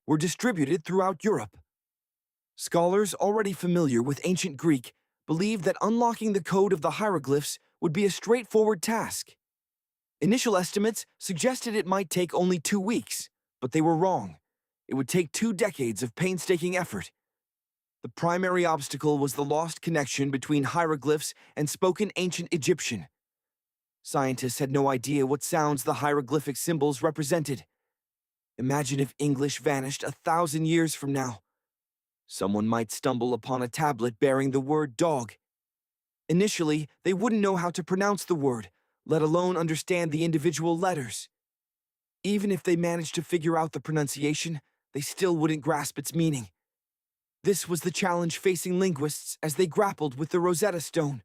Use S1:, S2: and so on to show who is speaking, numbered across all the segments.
S1: were distributed throughout Europe. Scholars already familiar with ancient Greek believed that unlocking the code of the hieroglyphs would be a straightforward task. Initial estimates suggested it might take only 2 weeks, but they were wrong. It would take 2 decades of painstaking effort. The primary obstacle was the lost connection between hieroglyphs and spoken ancient Egyptian. Scientists had no idea what sounds the hieroglyphic symbols represented. Imagine if English vanished 1,000 years from now. Someone might stumble upon a tablet bearing the word dog. Initially, they wouldn't know how to pronounce the word, let alone understand the individual letters. Even if they managed to figure out the pronunciation, they still wouldn't grasp its meaning. This was the challenge facing linguists as they grappled with the Rosetta Stone.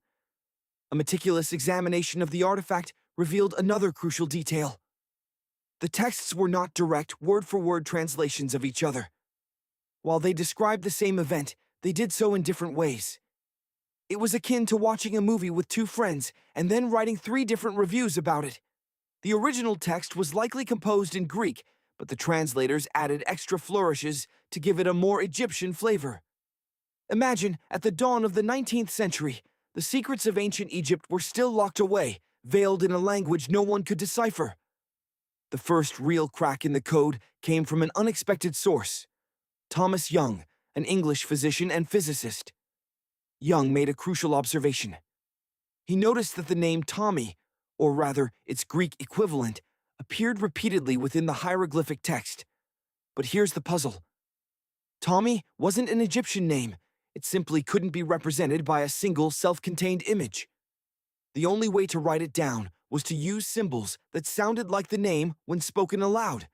S1: A meticulous examination of the artifact revealed another crucial detail. The texts were not direct, word-for-word translations of each other. While they described the same event, they did so in different ways. It was akin to watching a movie with two friends and then writing 3 different reviews about it. The original text was likely composed in Greek, but the translators added extra flourishes to give it a more Egyptian flavor. Imagine, at the dawn of the 19th century, the secrets of ancient Egypt were still locked away, veiled in a language no one could decipher. The first real crack in the code came from an unexpected source: Thomas Young, an English physician and physicist. Young made a crucial observation. He noticed that the name Tommy, or rather its Greek equivalent, appeared repeatedly within the hieroglyphic text. But here's the puzzle. Tommy wasn't an Egyptian name. It simply couldn't be represented by a single self-contained image. The only way to write it down was to use symbols that sounded like the name when spoken aloud.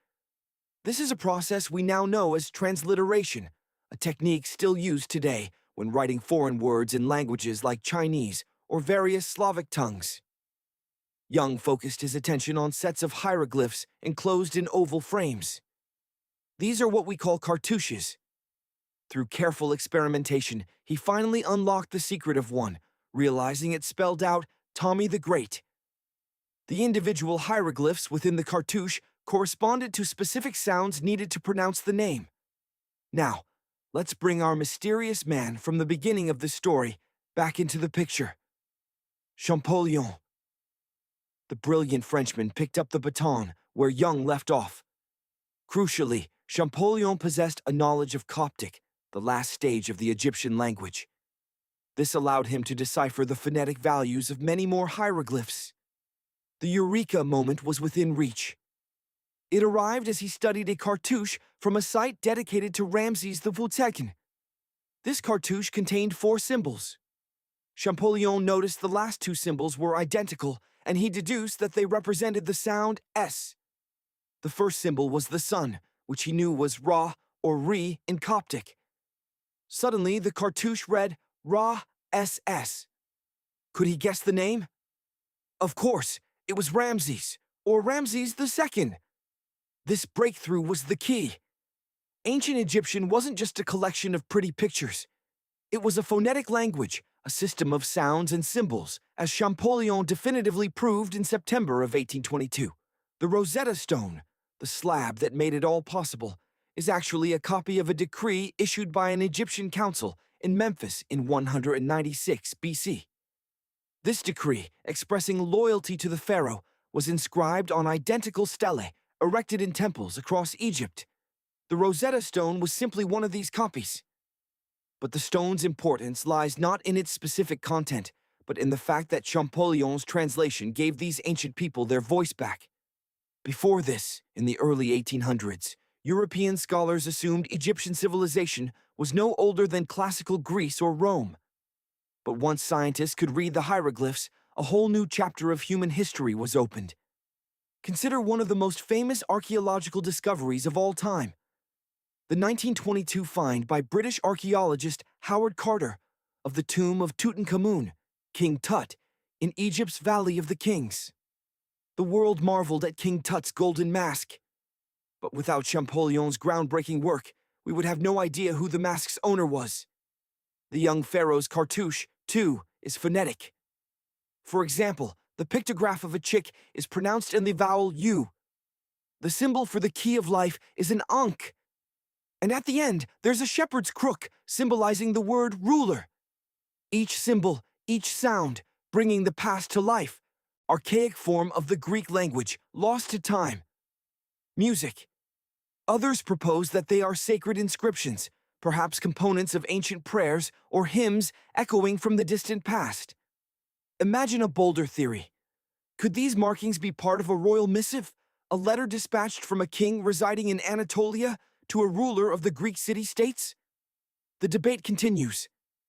S1: This is a process we now know as transliteration, a technique still used today when writing foreign words in languages like Chinese or various Slavic tongues. Young focused his attention on sets of hieroglyphs enclosed in oval frames. These are what we call cartouches. Through careful experimentation, he finally unlocked the secret of one, realizing it spelled out Tommy the Great. The individual hieroglyphs within the cartouche corresponded to specific sounds needed to pronounce the name. Now, let's bring our mysterious man from the beginning of the story back into the picture. Champollion. The brilliant Frenchman picked up the baton where Young left off. Crucially, Champollion possessed a knowledge of Coptic, the last stage of the Egyptian language. This allowed him to decipher the phonetic values of many more hieroglyphs. The eureka moment was within reach. It arrived as he studied a cartouche from a site dedicated to Ramses the Futekin. This cartouche contained 4 symbols. Champollion noticed the last 2 symbols were identical, and he deduced that they represented the sound S. The first symbol was the sun, which he knew was Ra or Re in Coptic. Suddenly, the cartouche read Ra SS. Could he guess the name? Of course, it was Ramses, or Ramses II. This breakthrough was the key. Ancient Egyptian wasn't just a collection of pretty pictures. It was a phonetic language, a system of sounds and symbols, as Champollion definitively proved in September of 1822. The Rosetta Stone, the slab that made it all possible, is actually a copy of a decree issued by an Egyptian council in Memphis in 196 BC. This decree, expressing loyalty to the pharaoh, was inscribed on identical stelae erected in temples across Egypt. The Rosetta Stone was simply one of these copies. But the stone's importance lies not in its specific content, but in the fact that Champollion's translation gave these ancient people their voice back. Before this, in the early 1800s, European scholars assumed Egyptian civilization was no older than classical Greece or Rome. But once scientists could read the hieroglyphs, a whole new chapter of human history was opened. Consider one of the most famous archaeological discoveries of all time. The 1922 find by British archaeologist Howard Carter of the tomb of Tutankhamun, King Tut, in Egypt's Valley of the Kings. The world marveled at King Tut's golden mask. But without Champollion's groundbreaking work, we would have no idea who the mask's owner was. The young pharaoh's cartouche, too, is phonetic. For example, the pictograph of a chick is pronounced in the vowel U. The symbol for the key of life is an ankh. And at the end, there's a shepherd's crook, symbolizing the word ruler. Each symbol, each sound, bringing the past to life. Archaic form of the Greek language, lost to time. Music. Others propose that they are sacred inscriptions, perhaps components of ancient prayers or hymns echoing from the distant past. Imagine a bolder theory. Could these markings be part of a royal missive, a letter dispatched from a king residing in Anatolia to a ruler of the Greek city-states? The debate continues,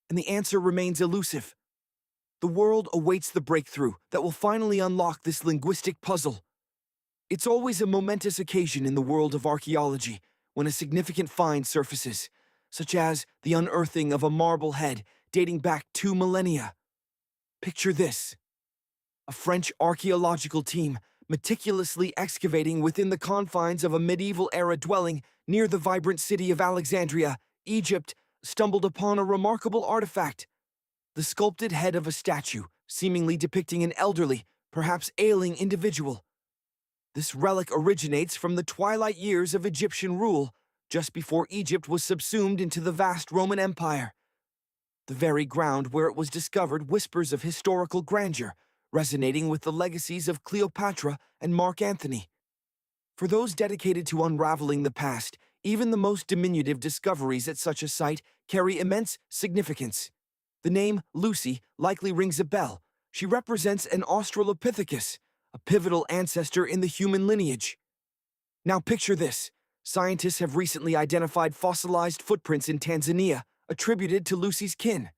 S1: and the answer remains elusive. The world awaits the breakthrough that will finally unlock this linguistic puzzle. It's always a momentous occasion in the world of archaeology when a significant find surfaces, such as the unearthing of a marble head dating back 2 millennia. Picture this: a French archaeological team meticulously excavating within the confines of a medieval-era dwelling near the vibrant city of Alexandria, Egypt, stumbled upon a remarkable artifact: the sculpted head of a statue, seemingly depicting an elderly, perhaps ailing individual. This relic originates from the twilight years of Egyptian rule, just before Egypt was subsumed into the vast Roman Empire. The very ground where it was discovered whispers of historical grandeur, resonating with the legacies of Cleopatra and Mark Antony. For those dedicated to unraveling the past, even the most diminutive discoveries at such a site carry immense significance. The name Lucy likely rings a bell. She represents an Australopithecus, a pivotal ancestor in the human lineage. Now picture this. Scientists have recently identified fossilized footprints in Tanzania, attributed to Lucy's kin.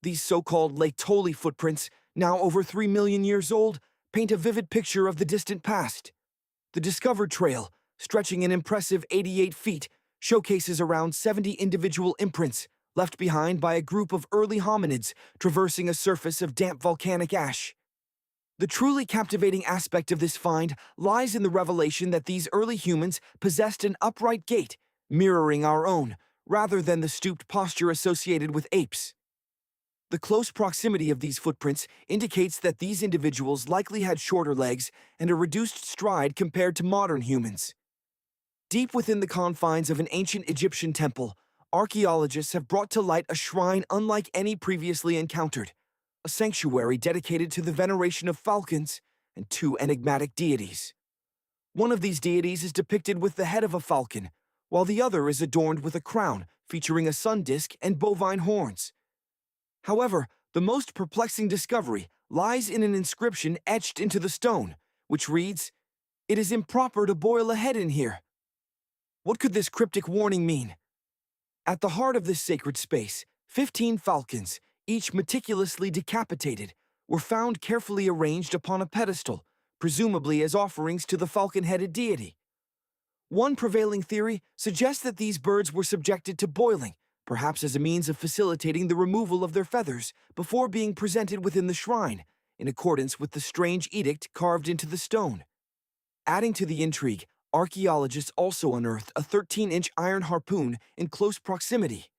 S1: These so-called Laetoli footprints, now over 3 million years old, paint a vivid picture of the distant past. The discovered trail, stretching an impressive 88 feet, showcases around 70 individual imprints, left behind by a group of early hominids traversing a surface of damp volcanic ash. The truly captivating aspect of this find lies in the revelation that these early humans possessed an upright gait, mirroring our own, rather than the stooped posture associated with apes. The close proximity of these footprints indicates that these individuals likely had shorter legs and a reduced stride compared to modern humans. Deep within the confines of an ancient Egyptian temple, archaeologists have brought to light a shrine unlike any previously encountered, a sanctuary dedicated to the veneration of falcons and 2 enigmatic deities. One of these deities is depicted with the head of a falcon, while the other is adorned with a crown featuring a sun disk and bovine horns. However, the most perplexing discovery lies in an inscription etched into the stone, which reads, "It is improper to boil a head in here." What could this cryptic warning mean? At the heart of this sacred space, 15 falcons, each meticulously decapitated, were found carefully arranged upon a pedestal, presumably as offerings to the falcon-headed deity. One prevailing theory suggests that these birds were subjected to boiling, perhaps as a means of facilitating the removal of their feathers before being presented within the shrine, in accordance with the strange edict carved into the stone. Adding to the intrigue, archaeologists also unearthed a 13-inch iron harpoon in close proximity.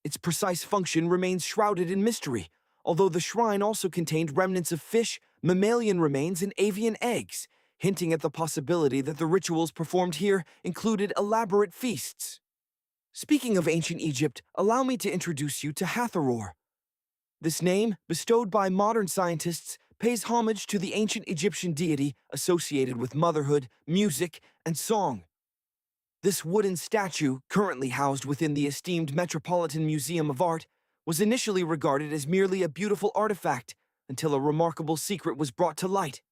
S1: Its precise function remains shrouded in mystery, although the shrine also contained remnants of fish, mammalian remains, and avian eggs, hinting at the possibility that the rituals performed here included elaborate feasts. Speaking of ancient Egypt, allow me to introduce you to Hathor. This name, bestowed by modern scientists, pays homage to the ancient Egyptian deity associated with motherhood, music, and song. This wooden statue, currently housed within the esteemed Metropolitan Museum of Art, was initially regarded as merely a beautiful artifact until a remarkable secret was brought to light.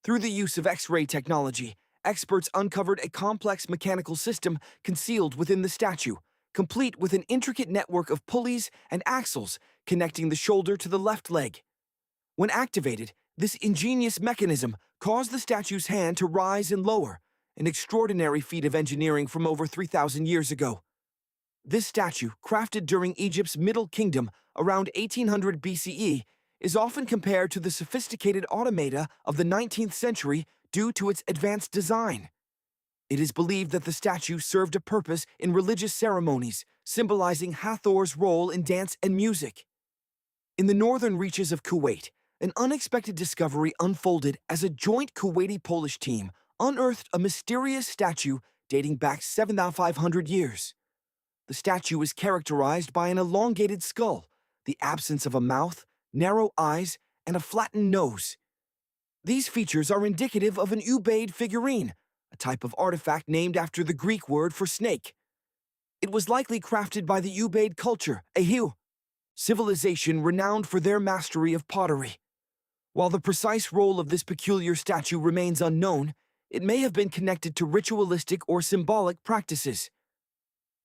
S1: Through the use of X-ray technology, experts uncovered a complex mechanical system concealed within the statue, complete with an intricate network of pulleys and axles connecting the shoulder to the left leg. When activated, this ingenious mechanism caused the statue's hand to rise and lower, an extraordinary feat of engineering from over 3,000 years ago. This statue, crafted during Egypt's Middle Kingdom around 1800 BCE, is often compared to the sophisticated automata of the 19th century due to its advanced design. It is believed that the statue served a purpose in religious ceremonies, symbolizing Hathor's role in dance and music. In the northern reaches of Kuwait, an unexpected discovery unfolded as a joint Kuwaiti-Polish team unearthed a mysterious statue dating back 7,500 years. The statue is characterized by an elongated skull, the absence of a mouth, narrow eyes, and a flattened nose. These features are indicative of an Ubaid figurine, a type of artifact named after the Greek word for snake. It was likely crafted by the Ubaid culture, a civilization renowned for their mastery of pottery. While the precise role of this peculiar statue remains unknown, it may have been connected to ritualistic or symbolic practices.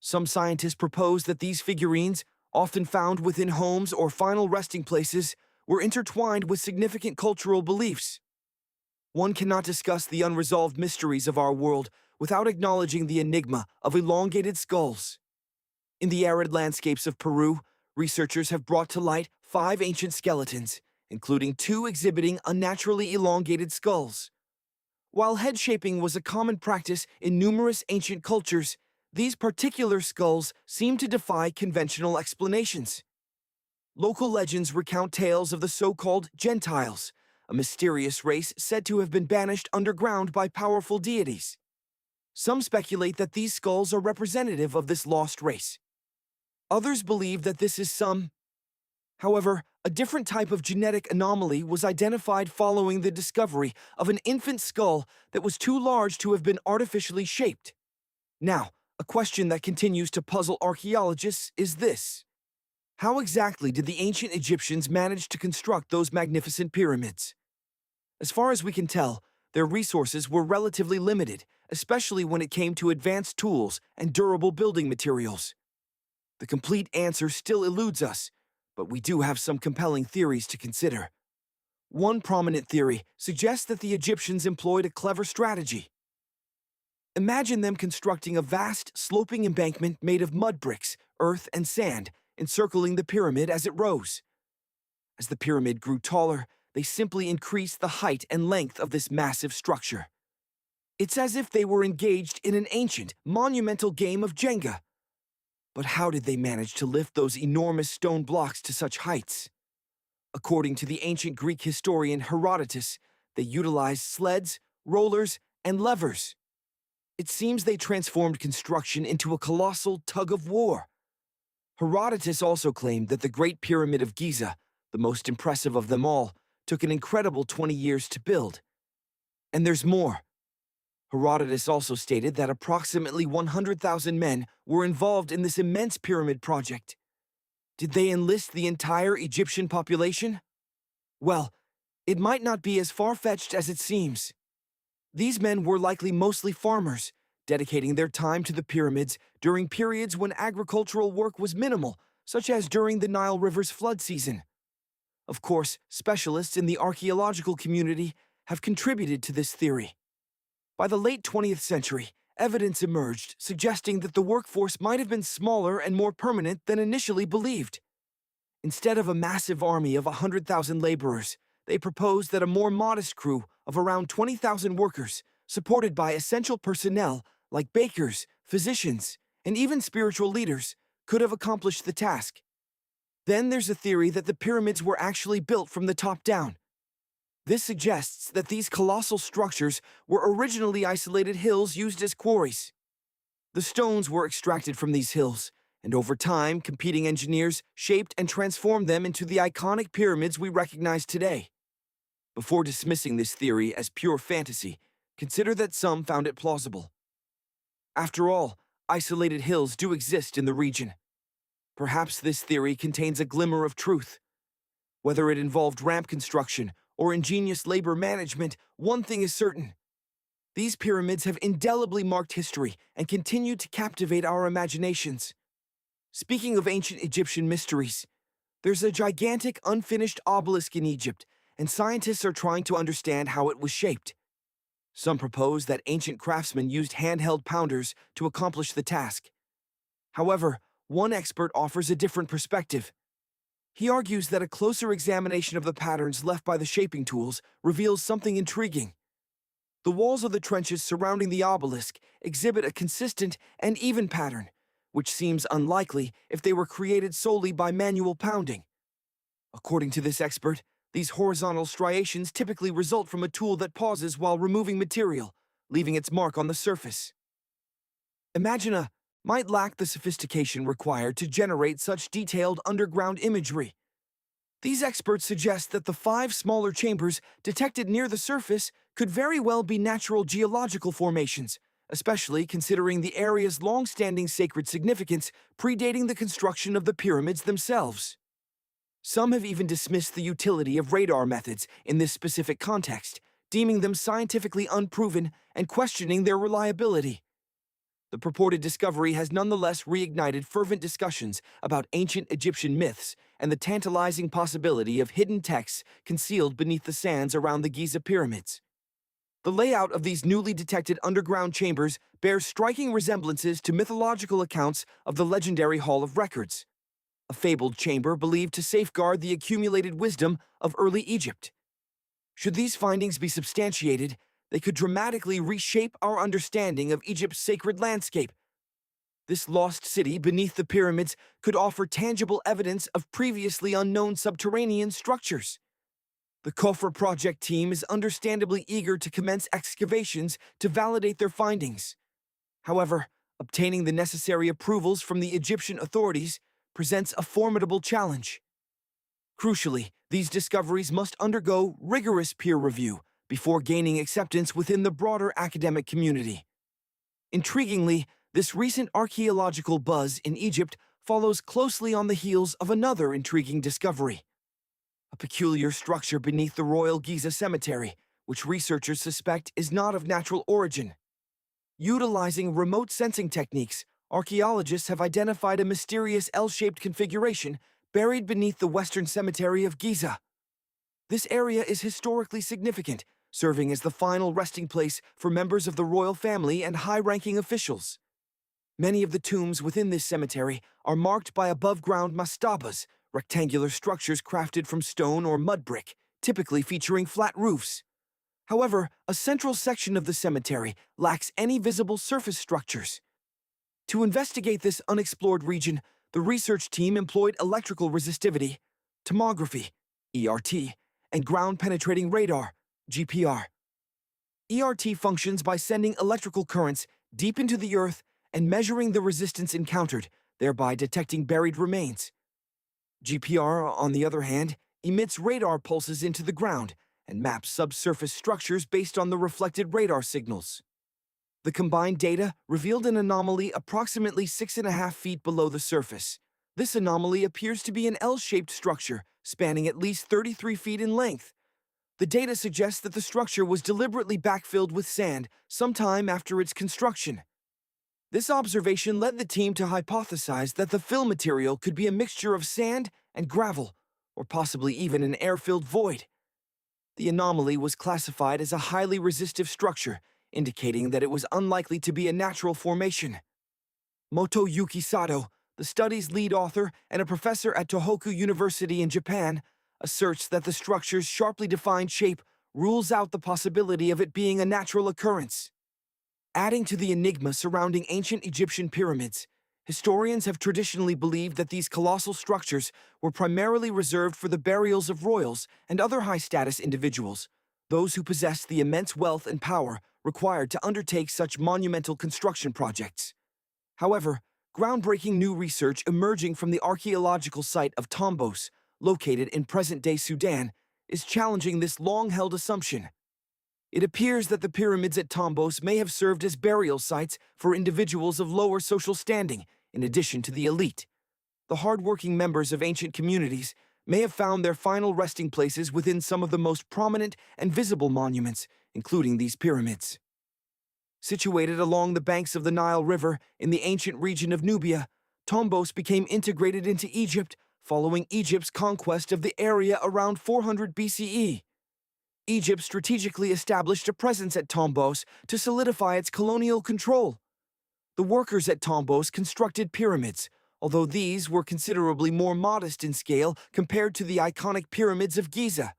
S1: Some scientists propose that these figurines, often found within homes or final resting places, were intertwined with significant cultural beliefs. One cannot discuss the unresolved mysteries of our world without acknowledging the enigma of elongated skulls. In the arid landscapes of Peru, researchers have brought to light 5 ancient skeletons, including 2 exhibiting unnaturally elongated skulls. While head shaping was a common practice in numerous ancient cultures, these particular skulls seem to defy conventional explanations. Local legends recount tales of the so-called Gentiles, a mysterious race said to have been banished underground by powerful deities. Some speculate that these skulls are representative of this lost race. Others believe that this is However, a different type of genetic anomaly was identified following the discovery of an infant skull that was too large to have been artificially shaped. Now, a question that continues to puzzle archaeologists is this: how exactly did the ancient Egyptians manage to construct those magnificent pyramids? As far as we can tell, their resources were relatively limited, especially when it came to advanced tools and durable building materials. The complete answer still eludes us, but we do have some compelling theories to consider. One prominent theory suggests that the Egyptians employed a clever strategy. Imagine them constructing a vast, sloping embankment made of mud bricks, earth, and sand, encircling the pyramid as it rose. As the pyramid grew taller, they simply increased the height and length of this massive structure. It's as if they were engaged in an ancient, monumental game of Jenga. But how did they manage to lift those enormous stone blocks to such heights? According to the ancient Greek historian Herodotus, they utilized sleds, rollers, and levers. It seems they transformed construction into a colossal tug-of-war. Herodotus also claimed that the Great Pyramid of Giza, the most impressive of them all, took an incredible 20 years to build. And there's more. Herodotus also stated that approximately 100,000 men were involved in this immense pyramid project. Did they enlist the entire Egyptian population? Well, it might not be as far-fetched as it seems. These men were likely mostly farmers, dedicating their time to the pyramids during periods when agricultural work was minimal, such as during the Nile River's flood season. Of course, specialists in the archaeological community have contributed to this theory. By the late 20th century, evidence emerged suggesting that the workforce might have been smaller and more permanent than initially believed. Instead of a massive army of 100,000 laborers, they proposed that a more modest crew of around 20,000 workers, supported by essential personnel like bakers, physicians, and even spiritual leaders, could have accomplished the task. Then there's a theory that the pyramids were actually built from the top down. This suggests that these colossal structures were originally isolated hills used as quarries. The stones were extracted from these hills, and over time, competing engineers shaped and transformed them into the iconic pyramids we recognize today. Before dismissing this theory as pure fantasy, consider that some found it plausible. After all, isolated hills do exist in the region. Perhaps this theory contains a glimmer of truth. Whether it involved ramp construction or ingenious labor management, one thing is certain. These pyramids have indelibly marked history and continue to captivate our imaginations. Speaking of ancient Egyptian mysteries, there's a gigantic unfinished obelisk in Egypt, and scientists are trying to understand how it was shaped. Some propose that ancient craftsmen used handheld pounders to accomplish the task. However, one expert offers a different perspective. He argues that a closer examination of the patterns left by the shaping tools reveals something intriguing. The walls of the trenches surrounding the obelisk exhibit a consistent and even pattern, which seems unlikely if they were created solely by manual pounding. According to this expert, these horizontal striations typically result from a tool that pauses while removing material, leaving its mark on the surface. Imagina might lack the sophistication required to generate such detailed underground imagery. These experts suggest that the five smaller chambers detected near the surface could very well be natural geological formations, especially considering the area's long-standing sacred significance predating the construction of the pyramids themselves. Some have even dismissed the utility of radar methods in this specific context, deeming them scientifically unproven and questioning their reliability. The purported discovery has nonetheless reignited fervent discussions about ancient Egyptian myths and the tantalizing possibility of hidden texts concealed beneath the sands around the Giza pyramids. The layout of these newly detected underground chambers bears striking resemblances to mythological accounts of the legendary Hall of Records, a fabled chamber believed to safeguard the accumulated wisdom of early Egypt. Should these findings be substantiated, they could dramatically reshape our understanding of Egypt's sacred landscape. This lost city beneath the pyramids could offer tangible evidence of previously unknown subterranean structures. The Khufu project team is understandably eager to commence excavations to validate their findings. However, obtaining the necessary approvals from the Egyptian authorities presents a formidable challenge. Crucially, these discoveries must undergo rigorous peer review before gaining acceptance within the broader academic community. Intriguingly, this recent archaeological buzz in Egypt follows closely on the heels of another intriguing discovery: a peculiar structure beneath the Royal Giza Cemetery, which researchers suspect is not of natural origin. Utilizing remote sensing techniques, archaeologists have identified a mysterious L-shaped configuration buried beneath the Western Cemetery of Giza. This area is historically significant, serving as the final resting place for members of the royal family and high-ranking officials. Many of the tombs within this cemetery are marked by above-ground mastabas, rectangular structures crafted from stone or mud brick, typically featuring flat roofs. However, a central section of the cemetery lacks any visible surface structures. To investigate this unexplored region, the research team employed electrical resistivity, tomography, ERT, and ground-penetrating radar, GPR. ERT functions by sending electrical currents deep into the earth and measuring the resistance encountered, thereby detecting buried remains. GPR, on the other hand, emits radar pulses into the ground and maps subsurface structures based on the reflected radar signals. The combined data revealed an anomaly approximately 6.5 feet below the surface. This anomaly appears to be an L-shaped structure spanning at least 33 feet in length. The data suggests that the structure was deliberately backfilled with sand sometime after its construction. This observation led the team to hypothesize that the fill material could be a mixture of sand and gravel, or possibly even an air-filled void. The anomaly was classified as a highly resistive structure, indicating that it was unlikely to be a natural formation. Motoyuki Sato, the study's lead author and a professor at Tohoku University in Japan, asserts that the structure's sharply defined shape rules out the possibility of it being a natural occurrence. Adding to the enigma surrounding ancient Egyptian pyramids, historians have traditionally believed that these colossal structures were primarily reserved for the burials of royals and other high-status individuals, those who possessed the immense wealth and power required to undertake such monumental construction projects. However, groundbreaking new research emerging from the archaeological site of Tombos, located in present-day Sudan, is challenging this long-held assumption. It appears that the pyramids at Tombos may have served as burial sites for individuals of lower social standing, in addition to the elite. The hard-working members of ancient communities may have found their final resting places within some of the most prominent and visible monuments, including these pyramids. Situated along the banks of the Nile River in the ancient region of Nubia, Tombos became integrated into Egypt following Egypt's conquest of the area around 400 BCE. Egypt strategically established a presence at Tombos to solidify its colonial control. The workers at Tombos constructed pyramids, although these were considerably more modest in scale compared to the iconic pyramids of Giza.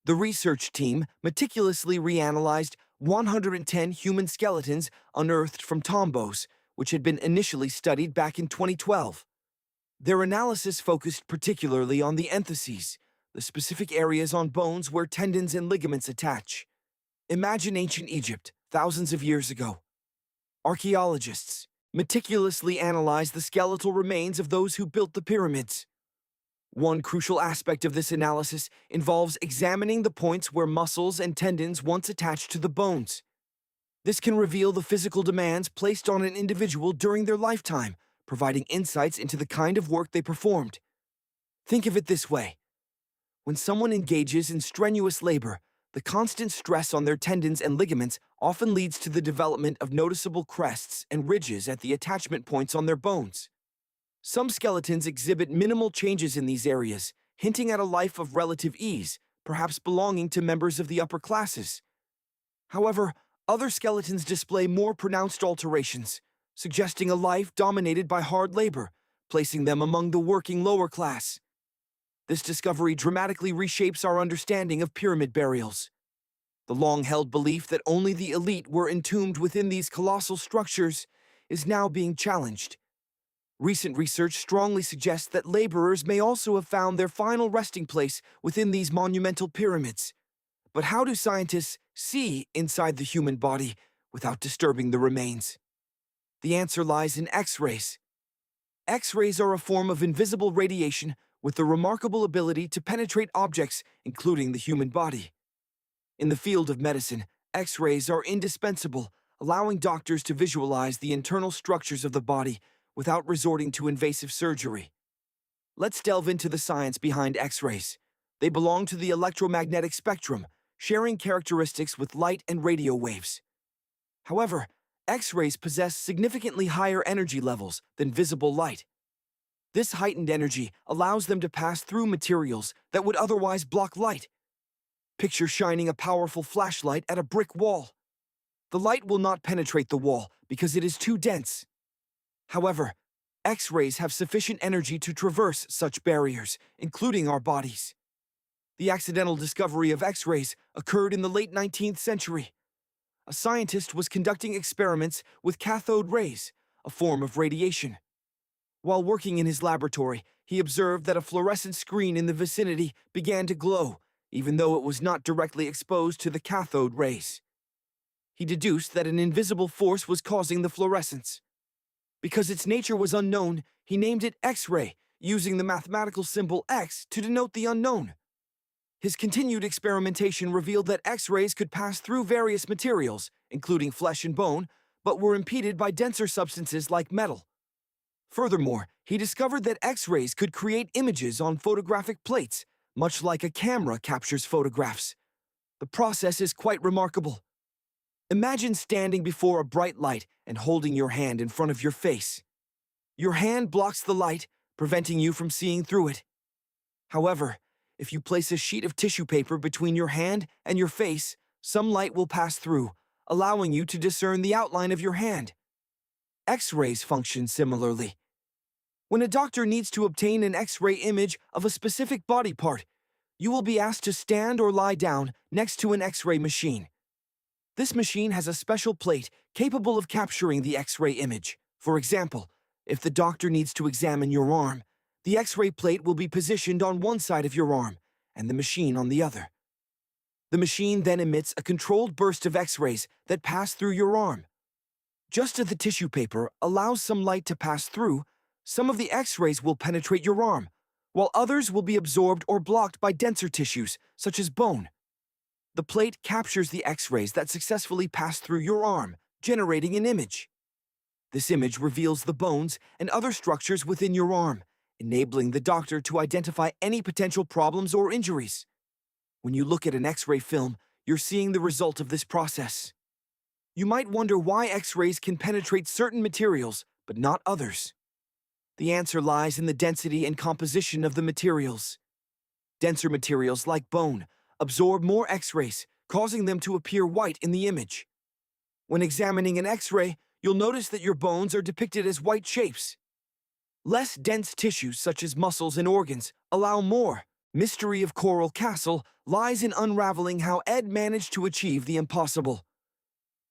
S1: The research team meticulously reanalyzed 110 human skeletons unearthed from Tombos, which had been initially studied back in 2012. Their analysis focused particularly on the entheses, the specific areas on bones where tendons and ligaments attach. Imagine ancient Egypt, thousands of years ago. Archaeologists meticulously analyze the skeletal remains of those who built the pyramids. One crucial aspect of this analysis involves examining the points where muscles and tendons once attached to the bones. This can reveal the physical demands placed on an individual during their lifetime, providing insights into the kind of work they performed. Think of it this way. When someone engages in strenuous labor, the constant stress on their tendons and ligaments often leads to the development of noticeable crests and ridges at the attachment points on their bones. Some skeletons exhibit minimal changes in these areas, hinting at a life of relative ease, perhaps belonging to members of the upper classes. However, other skeletons display more pronounced alterations, suggesting a life dominated by hard labor, placing them among the working lower class. This discovery dramatically reshapes our understanding of pyramid burials. The long-held belief that only the elite were entombed within these colossal structures is now being challenged. Recent research strongly suggests that laborers may also have found their final resting place within these monumental pyramids. But how do scientists see inside the human body without disturbing the remains? The answer lies in X-rays. X-rays are a form of invisible radiation with the remarkable ability to penetrate objects, including the human body. In the field of medicine, X-rays are indispensable, allowing doctors to visualize the internal structures of the body without resorting to invasive surgery. Let's delve into the science behind X-rays. They belong to the electromagnetic spectrum, sharing characteristics with light and radio waves. However, X-rays possess significantly higher energy levels than visible light. This heightened energy allows them to pass through materials that would otherwise block light. Picture shining a powerful flashlight at a brick wall. The light will not penetrate the wall because it is too dense. However, X-rays have sufficient energy to traverse such barriers, including our bodies. The accidental discovery of X-rays occurred in the late 19th century. A scientist was conducting experiments with cathode rays, a form of radiation. While working in his laboratory, he observed that a fluorescent screen in the vicinity began to glow, even though it was not directly exposed to the cathode rays. He deduced that an invisible force was causing the fluorescence. Because its nature was unknown, he named it X-ray, using the mathematical symbol X to denote the unknown. His continued experimentation revealed that X-rays could pass through various materials, including flesh and bone, but were impeded by denser substances like metal. Furthermore, he discovered that X-rays could create images on photographic plates, much like a camera captures photographs. The process is quite remarkable. Imagine standing before a bright light and holding your hand in front of your face. Your hand blocks the light, preventing you from seeing through it. However, if you place a sheet of tissue paper between your hand and your face, some light will pass through, allowing you to discern the outline of your hand. X-rays function similarly. When a doctor needs to obtain an X-ray image of a specific body part, you will be asked to stand or lie down next to an X-ray machine. This machine has a special plate capable of capturing the X-ray image. For example, if the doctor needs to examine your arm, the X-ray plate will be positioned on one side of your arm and the machine on the other. The machine then emits a controlled burst of X-rays that pass through your arm. Just as the tissue paper allows some light to pass through, some of the X-rays will penetrate your arm, while others will be absorbed or blocked by denser tissues, such as bone. The plate captures the X-rays that successfully pass through your arm, generating an image. This image reveals the bones and other structures within your arm, enabling the doctor to identify any potential problems or injuries. When you look at an X-ray film, you're seeing the result of this process. You might wonder why X-rays can penetrate certain materials, but not others. The answer lies in the density and composition of the materials. Denser materials like bone absorb more X-rays, causing them to appear white in the image. When examining an X-ray, you'll notice that your bones are depicted as white shapes. Less dense tissues such as muscles and organs allow more. Mystery of Coral Castle lies in unraveling how Ed managed to achieve the impossible.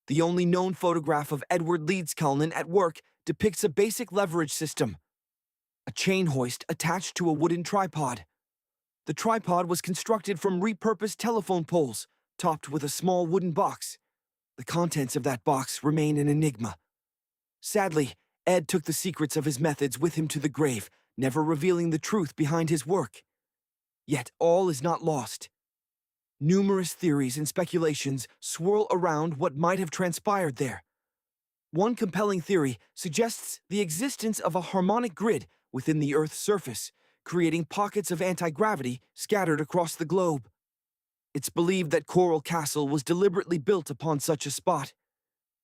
S1: The only known photograph of Edward Leeds Cullen at work depicts a basic leverage system, a chain hoist attached to a wooden tripod. The tripod was constructed from repurposed telephone poles, topped with a small wooden box. The contents of that box remain an enigma. Sadly, Ed took the secrets of his methods with him to the grave, never revealing the truth behind his work. Yet all is not lost. Numerous theories and speculations swirl around what might have transpired there. One compelling theory suggests the existence of a harmonic grid within the Earth's surface, creating pockets of anti-gravity scattered across the globe. It's believed that Coral Castle was deliberately built upon such a spot.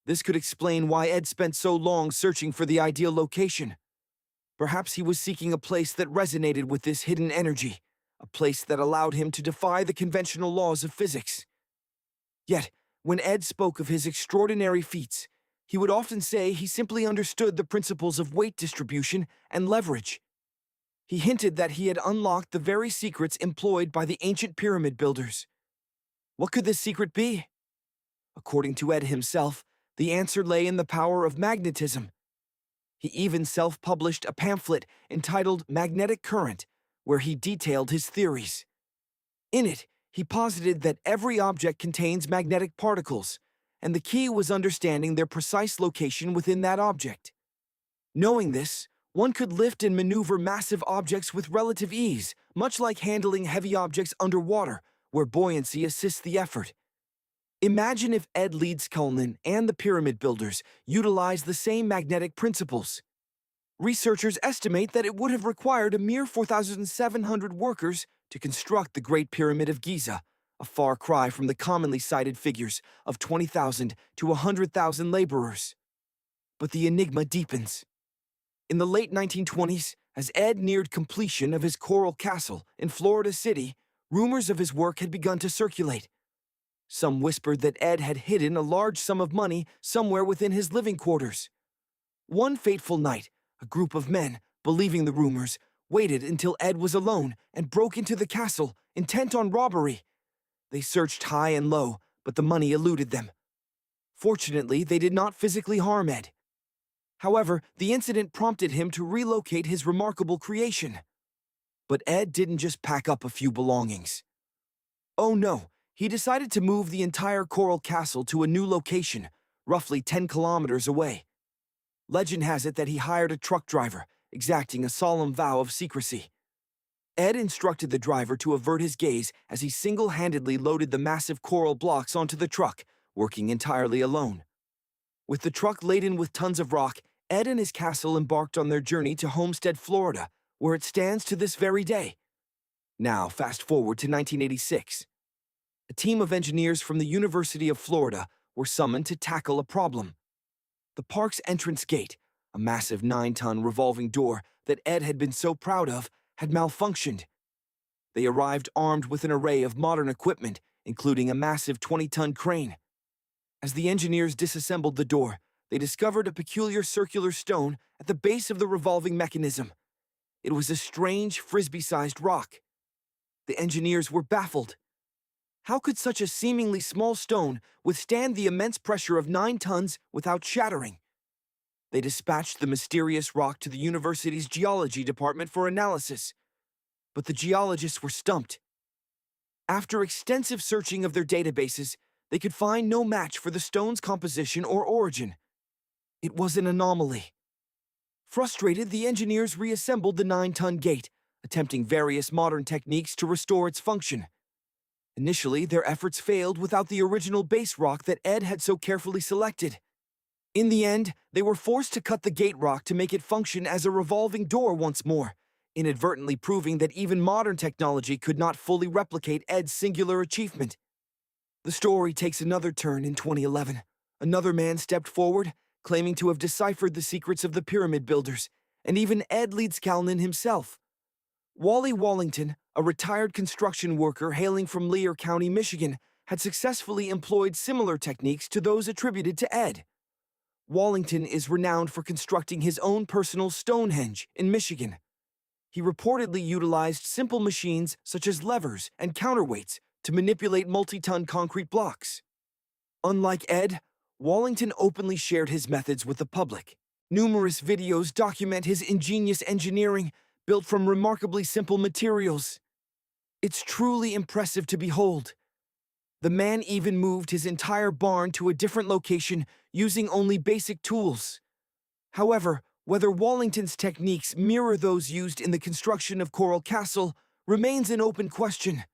S1: This could explain why Ed spent so long searching for the ideal location. Perhaps he was seeking a place that resonated with this hidden energy, a place that allowed him to defy the conventional laws of physics. Yet, when Ed spoke of his extraordinary feats, he would often say he simply understood the principles of weight distribution and leverage. He hinted that he had unlocked the very secrets employed by the ancient pyramid builders. What could this secret be? According to Ed himself, the answer lay in the power of magnetism. He even self-published a pamphlet entitled Magnetic Current, where he detailed his theories. In it, he posited that every object contains magnetic particles, and the key was understanding their precise location within that object. Knowing this, one could lift and maneuver massive objects with relative ease, much like handling heavy objects underwater, where buoyancy assists the effort. Imagine if Ed Leeds-Cullen and the pyramid builders utilized the same magnetic principles. Researchers estimate that it would have required a mere 4,700 workers to construct the Great Pyramid of Giza, a far cry from the commonly cited figures of 20,000 to 100,000 laborers. But the enigma deepens. In the late 1920s, as Ed neared completion of his Coral Castle in Florida City, rumors of his work had begun to circulate. Some whispered that Ed had hidden a large sum of money somewhere within his living quarters. One fateful night, a group of men, believing the rumors, waited until Ed was alone and broke into the castle, intent on robbery. They searched high and low, but the money eluded them. Fortunately, they did not physically harm Ed. However, the incident prompted him to relocate his remarkable creation. But Ed didn't just pack up a few belongings. Oh no, he decided to move the entire Coral Castle to a new location, roughly 10 kilometers away. Legend has it that he hired a truck driver, exacting a solemn vow of secrecy. Ed instructed the driver to avert his gaze as he single-handedly loaded the massive coral blocks onto the truck, working entirely alone. With the truck laden with tons of rock, Ed and his castle embarked on their journey to Homestead, Florida, where it stands to this very day. Now, fast forward to 1986. A team of engineers from the University of Florida were summoned to tackle a problem. The park's entrance gate, a massive 9-ton revolving door that Ed had been so proud of, had malfunctioned. They arrived armed with an array of modern equipment, including a massive 20-ton crane. As the engineers disassembled the door, they discovered a peculiar circular stone at the base of the revolving mechanism. It was a strange, frisbee-sized rock. The engineers were baffled. How could such a seemingly small stone withstand the immense pressure of 9 tons without shattering? They dispatched the mysterious rock to the university's geology department for analysis. But the geologists were stumped. After extensive searching of their databases, they could find no match for the stone's composition or origin. It was an anomaly. Frustrated, the engineers reassembled the 9-ton gate, attempting various modern techniques to restore its function. Initially, their efforts failed without the original base rock that Ed had so carefully selected. In the end, they were forced to cut the gate rock to make it function as a revolving door once more, inadvertently proving that even modern technology could not fully replicate Ed's singular achievement. The story takes another turn in 2011. Another man stepped forward, claiming to have deciphered the secrets of the pyramid builders, and even Ed Leeds-Cullen himself. Wally Wallington, a retired construction worker hailing from Lear County, Michigan, had successfully employed similar techniques to those attributed to Ed. Wallington is renowned for constructing his own personal Stonehenge in Michigan. He reportedly utilized simple machines such as levers and counterweights to manipulate multi-ton concrete blocks. Unlike Ed, Wallington openly shared his methods with the public. Numerous videos document his ingenious engineering, built from remarkably simple materials. It's truly impressive to behold. The man even moved his entire barn to a different location using only basic tools. However, whether Wallington's techniques mirror those used in the construction of Coral Castle remains an open question.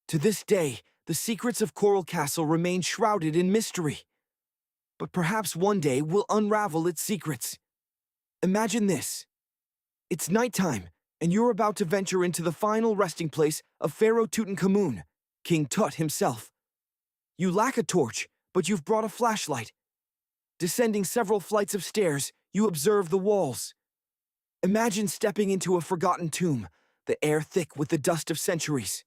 S1: To this day, the secrets of Coral Castle remain shrouded in mystery. But perhaps one day we'll unravel its secrets. Imagine this. It's nighttime, and you're about to venture into the final resting place of Pharaoh Tutankhamun, King Tut himself. You lack a torch, but you've brought a flashlight. Descending several flights of stairs, you observe the walls. Imagine stepping into a forgotten tomb, the air thick with the dust of centuries.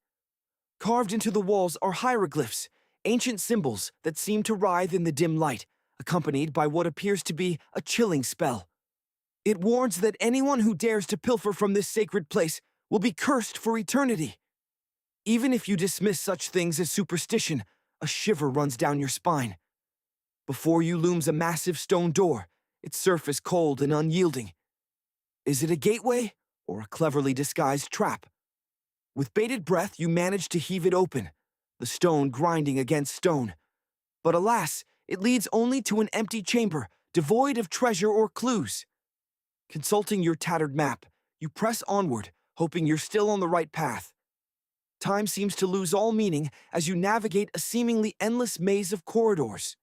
S1: Carved into the walls are hieroglyphs, ancient symbols that seem to writhe in the dim light, accompanied by what appears to be a chilling spell. It warns that anyone who dares to pilfer from this sacred place will be cursed for eternity. Even if you dismiss such things as superstition, a shiver runs down your spine. Before you looms a massive stone door, its surface cold and unyielding. Is it a gateway or a cleverly disguised trap? With bated breath, you manage to heave it open, the stone grinding against stone. But alas, it leads only to an empty chamber, devoid of treasure or clues. Consulting your tattered map, you press onward, hoping you're still on the right path. Time seems to lose all meaning as you navigate a seemingly endless maze of corridors.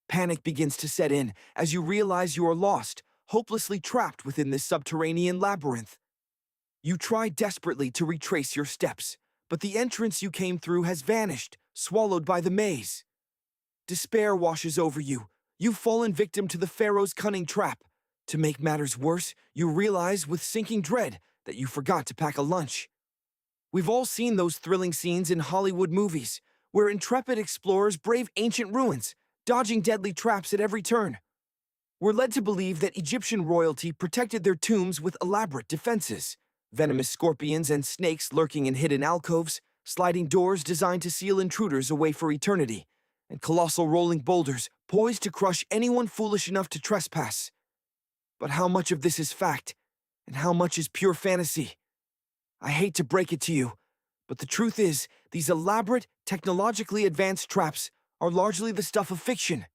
S1: Panic begins to set in as you realize you are lost, hopelessly trapped within this subterranean labyrinth. You try desperately to retrace your steps, but the entrance you came through has vanished, swallowed by the maze. Despair washes over you. You've fallen victim to the Pharaoh's cunning trap. To make matters worse, you realize with sinking dread that you forgot to pack a lunch. We've all seen those thrilling scenes in Hollywood movies, where intrepid explorers brave ancient ruins, dodging deadly traps at every turn. We're led to believe that Egyptian royalty protected their tombs with elaborate defenses, venomous scorpions and snakes lurking in hidden alcoves, sliding doors designed to seal intruders away for eternity, and colossal rolling boulders poised to crush anyone foolish enough to trespass. But how much of this is fact, and how much is pure fantasy? I hate to break it to you, but the truth is, these elaborate, technologically advanced traps are largely the stuff of fiction.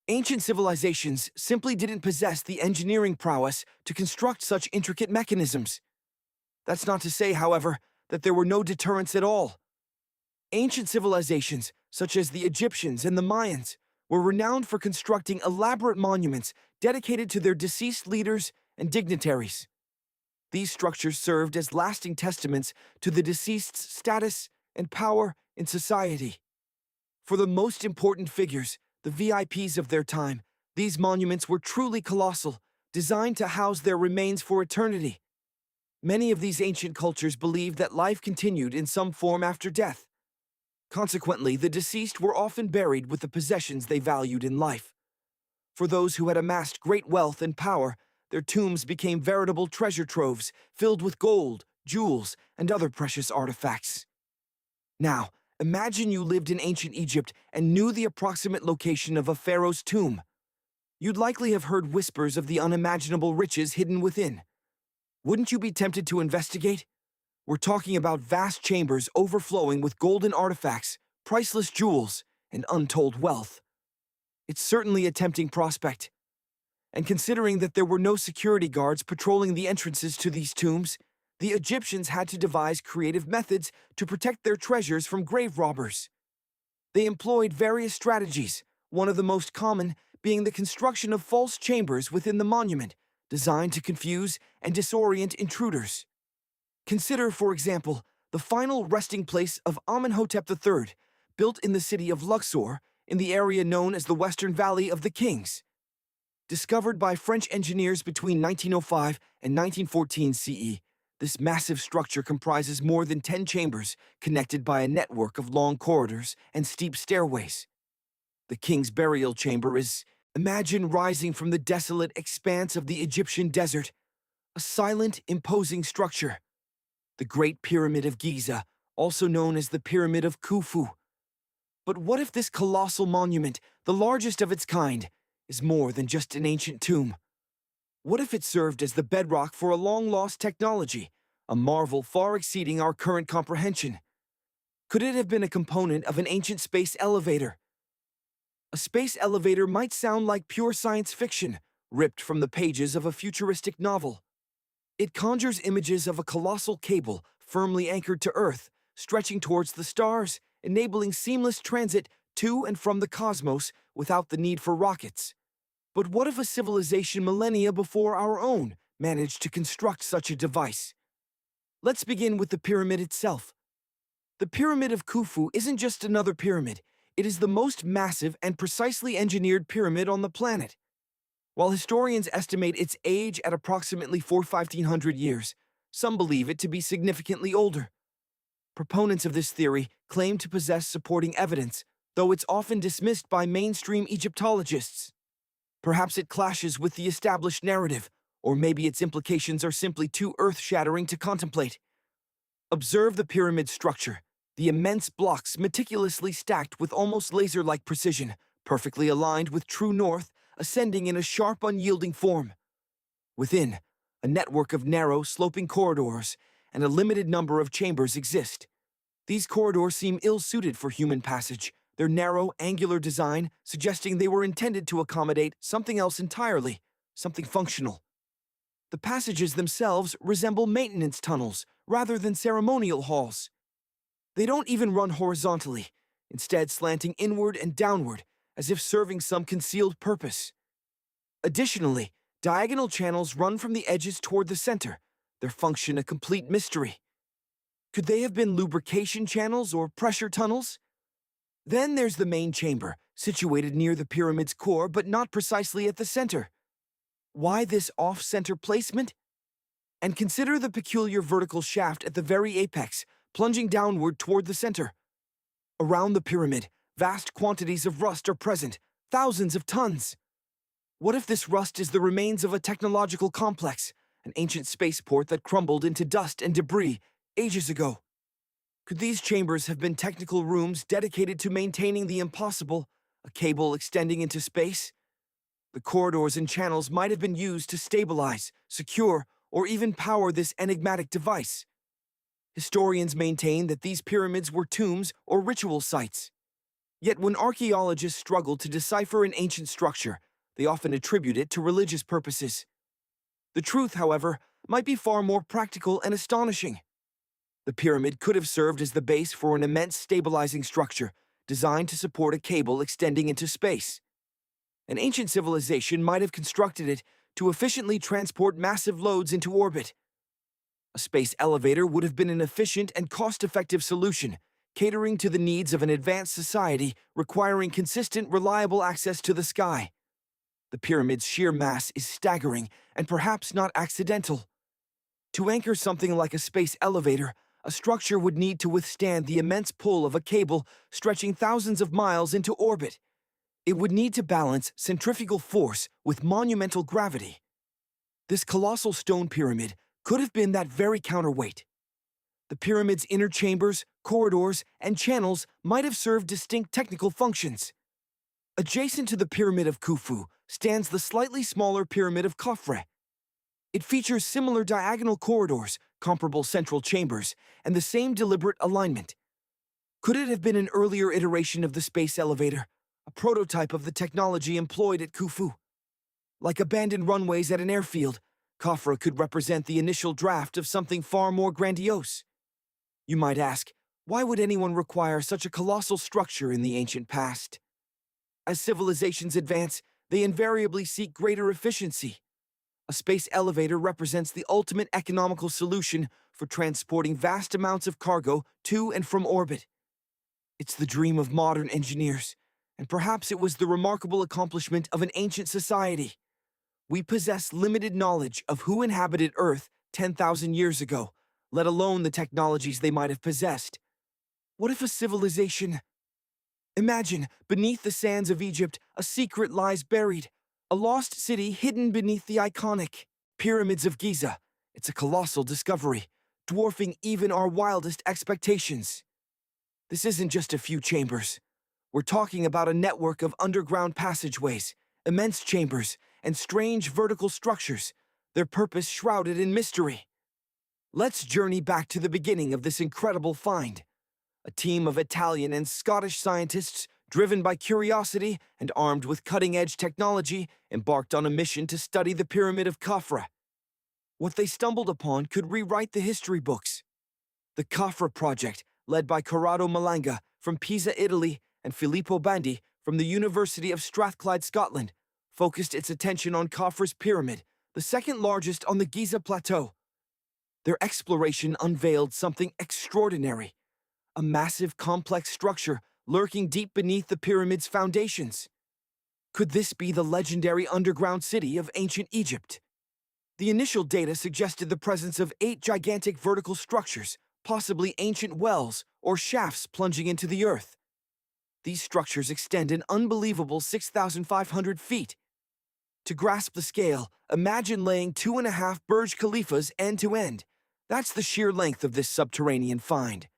S1: Ancient civilizations simply didn't possess the engineering prowess to construct such intricate mechanisms. That's not to say, however, that there were no deterrents at all. Ancient civilizations, such as the Egyptians and the Mayans, were renowned for constructing elaborate monuments dedicated to their deceased leaders and dignitaries. These structures served as lasting testaments to the deceased's status and power in society. For the most important figures, the VIPs of their time, these monuments were truly colossal, designed to house their remains for eternity. Many of these ancient cultures believed that life continued in some form after death. Consequently, the deceased were often buried with the possessions they valued in life. For those who had amassed great wealth and power, their tombs became veritable treasure troves filled with gold, jewels, and other precious artifacts. Now, imagine you lived in ancient Egypt and knew the approximate location of a pharaoh's tomb. You'd likely have heard whispers of the unimaginable riches hidden within. Wouldn't you be tempted to investigate? We're talking about vast chambers overflowing with golden artifacts, priceless jewels, and untold wealth. It's certainly a tempting prospect. And considering that there were no security guards patrolling the entrances to these tombs, the Egyptians had to devise creative methods to protect their treasures from grave robbers. They employed various strategies, one of the most common being the construction of false chambers within the monument, designed to confuse and disorient intruders. Consider, for example, the final resting place of Amenhotep III, built in the city of Luxor, in the area known as the Western Valley of the Kings. Discovered by French engineers between 1905 and 1914 CE, this massive structure comprises more than 10 chambers connected by a network of long corridors and steep stairways. The king's burial chamber is, imagine rising from the desolate expanse of the Egyptian desert, a silent, imposing structure. The Great Pyramid of Giza, also known as the Pyramid of Khufu. But what if this colossal monument, the largest of its kind, is more than just an ancient tomb? What if it served as the bedrock for a long-lost technology, a marvel far exceeding our current comprehension? Could it have been a component of an ancient space elevator? A space elevator might sound like pure science fiction, ripped from the pages of a futuristic novel. It conjures images of a colossal cable firmly anchored to Earth, stretching towards the stars, enabling seamless transit to and from the cosmos without the need for rockets. But what if a civilization millennia before our own managed to construct such a device? Let's begin with the pyramid itself. The Pyramid of Khufu isn't just another pyramid, it is the most massive and precisely engineered pyramid on the planet. While historians estimate its age at approximately 1,500 years, some believe it to be significantly older. Proponents of this theory claim to possess supporting evidence, though it's often dismissed by mainstream Egyptologists. Perhaps it clashes with the established narrative, or maybe its implications are simply too earth-shattering to contemplate. Observe the pyramid structure, the immense blocks meticulously stacked with almost laser-like precision, perfectly aligned with true north, ascending in a sharp, unyielding form. Within, a network of narrow, sloping corridors and a limited number of chambers exist. These corridors seem ill-suited for human passage, their narrow, angular design suggesting they were intended to accommodate something else entirely, something functional. The passages themselves resemble maintenance tunnels rather than ceremonial halls. They don't even run horizontally, instead slanting inward and downward, as if serving some concealed purpose. Additionally, diagonal channels run from the edges toward the center, their function a complete mystery. Could they have been lubrication channels or pressure tunnels? Then there's the main chamber, situated near the pyramid's core but not precisely at the center. Why this off-center placement? And consider the peculiar vertical shaft at the very apex, plunging downward toward the center. Around the pyramid, vast quantities of rust are present, thousands of tons. What if this rust is the remains of a technological complex, an ancient spaceport that crumbled into dust and debris ages ago? Could these chambers have been technical rooms dedicated to maintaining the impossible, a cable extending into space? The corridors and channels might have been used to stabilize, secure, or even power this enigmatic device. Historians maintain that these pyramids were tombs or ritual sites. Yet when archaeologists struggle to decipher an ancient structure, they often attribute it to religious purposes. The truth, however, might be far more practical and astonishing. The pyramid could have served as the base for an immense stabilizing structure designed to support a cable extending into space. An ancient civilization might have constructed it to efficiently transport massive loads into orbit. A space elevator would have been an efficient and cost-effective solution, catering to the needs of an advanced society requiring consistent, reliable access to the sky. The pyramid's sheer mass is staggering and perhaps not accidental. To anchor something like a space elevator, a structure would need to withstand the immense pull of a cable stretching thousands of miles into orbit. It would need to balance centrifugal force with monumental gravity. This colossal stone pyramid could have been that very counterweight. The pyramid's inner chambers, corridors, and channels might have served distinct technical functions. Adjacent to the Pyramid of Khufu stands the slightly smaller Pyramid of Khafre. It features similar diagonal corridors, comparable central chambers, and the same deliberate alignment. Could it have been an earlier iteration of the space elevator, a prototype of the technology employed at Khufu? Like abandoned runways at an airfield, Khafre could represent the initial draft of something far more grandiose. You might ask, why would anyone require such a colossal structure in the ancient past? As civilizations advance, they invariably seek greater efficiency. A space elevator represents the ultimate economical solution for transporting vast amounts of cargo to and from orbit. It's the dream of modern engineers, and perhaps it was the remarkable accomplishment of an ancient society. We possess limited knowledge of who inhabited Earth 10,000 years ago, let alone the technologies they might have possessed. What if a civilization... Imagine, beneath the sands of Egypt, a secret lies buried, a lost city hidden beneath the iconic Pyramids of Giza. It's a colossal discovery, dwarfing even our wildest expectations. This isn't just a few chambers. We're talking about a network of underground passageways, immense chambers, and strange vertical structures, their purpose shrouded in mystery. Let's journey back to the beginning of this incredible find. A team of Italian and Scottish scientists driven by curiosity and armed with cutting-edge technology, embarked on a mission to study the Pyramid of Khafra. What they stumbled upon could rewrite the history books. The Khafra project, led by Corrado Malanga from Pisa, Italy, and Filippo Bandi from the University of Strathclyde, Scotland, focused its attention on Khafra's pyramid, the second largest on the Giza Plateau. Their exploration unveiled something extraordinary, a massive, complex structure lurking deep beneath the pyramid's foundations. Could this be the legendary underground city of ancient Egypt? The initial data suggested the presence of 8 gigantic vertical structures, possibly ancient wells or shafts plunging into the earth. These structures extend an unbelievable 6,500 feet. To grasp the scale, imagine laying 2.5 Burj Khalifas end to end. That's the sheer length of this subterranean find.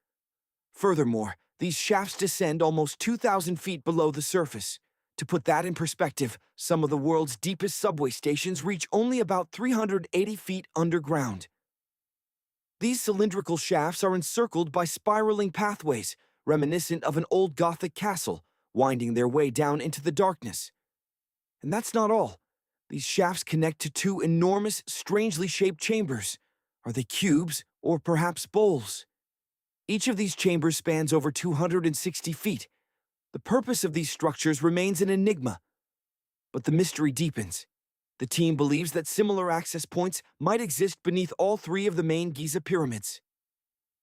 S1: Furthermore, these shafts descend almost 2,000 feet below the surface. To put that in perspective, some of the world's deepest subway stations reach only about 380 feet underground. These cylindrical shafts are encircled by spiraling pathways, reminiscent of an old Gothic castle, winding their way down into the darkness. And that's not all. These shafts connect to 2 enormous, strangely shaped chambers. Are they cubes or perhaps bowls? Each of these chambers spans over 260 feet. The purpose of these structures remains an enigma. But the mystery deepens. The team believes that similar access points might exist beneath all 3 of the main Giza pyramids.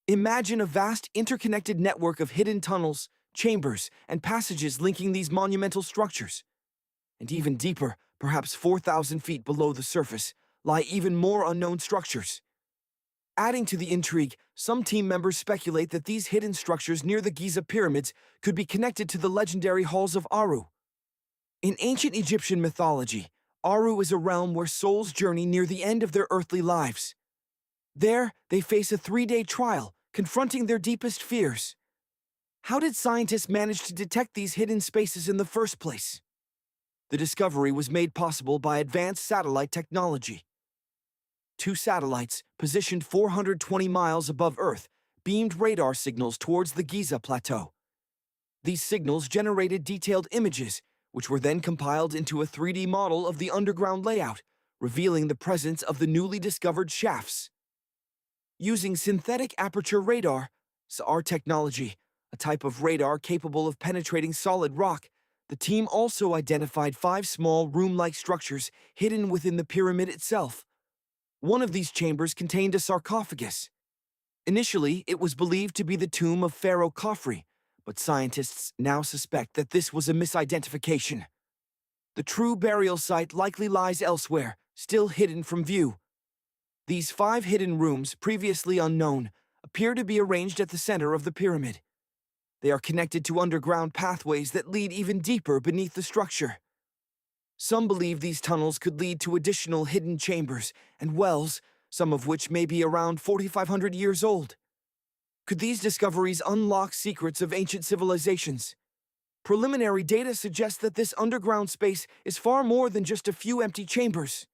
S1: Imagine a vast interconnected network of hidden tunnels, chambers, and passages linking these monumental structures. And even deeper, perhaps 4,000 feet below the surface, lie even more unknown structures. Adding to the intrigue, some team members speculate that these hidden structures near the Giza pyramids could be connected to the legendary halls of Aru. In ancient Egyptian mythology, Aru is a realm where souls journey near the end of their earthly lives. There, they face a 3-day trial, confronting their deepest fears. How did scientists manage to detect these hidden spaces in the first place? The discovery was made possible by advanced satellite technology. 2 satellites, positioned 420 miles above Earth, beamed radar signals towards the Giza Plateau. These signals generated detailed images, which were then compiled into a 3D model of the underground layout, revealing the presence of the newly discovered shafts. Using synthetic aperture radar, SAR technology, a type of radar capable of penetrating solid rock, the team also identified 5 small room-like structures hidden within the pyramid itself. One of these chambers contained a sarcophagus. Initially, it was believed to be the tomb of Pharaoh Khafre, but scientists now suspect that this was a misidentification. The true burial site likely lies elsewhere, still hidden from view. These 5 hidden rooms, previously unknown, appear to be arranged at the center of the pyramid. They are connected to underground pathways that lead even deeper beneath the structure. Some believe these tunnels could lead to additional hidden chambers and wells, some of which may be around 4,500 years old. Could these discoveries unlock secrets of ancient civilizations? Preliminary data suggests that this underground space is far more than just a few empty chambers.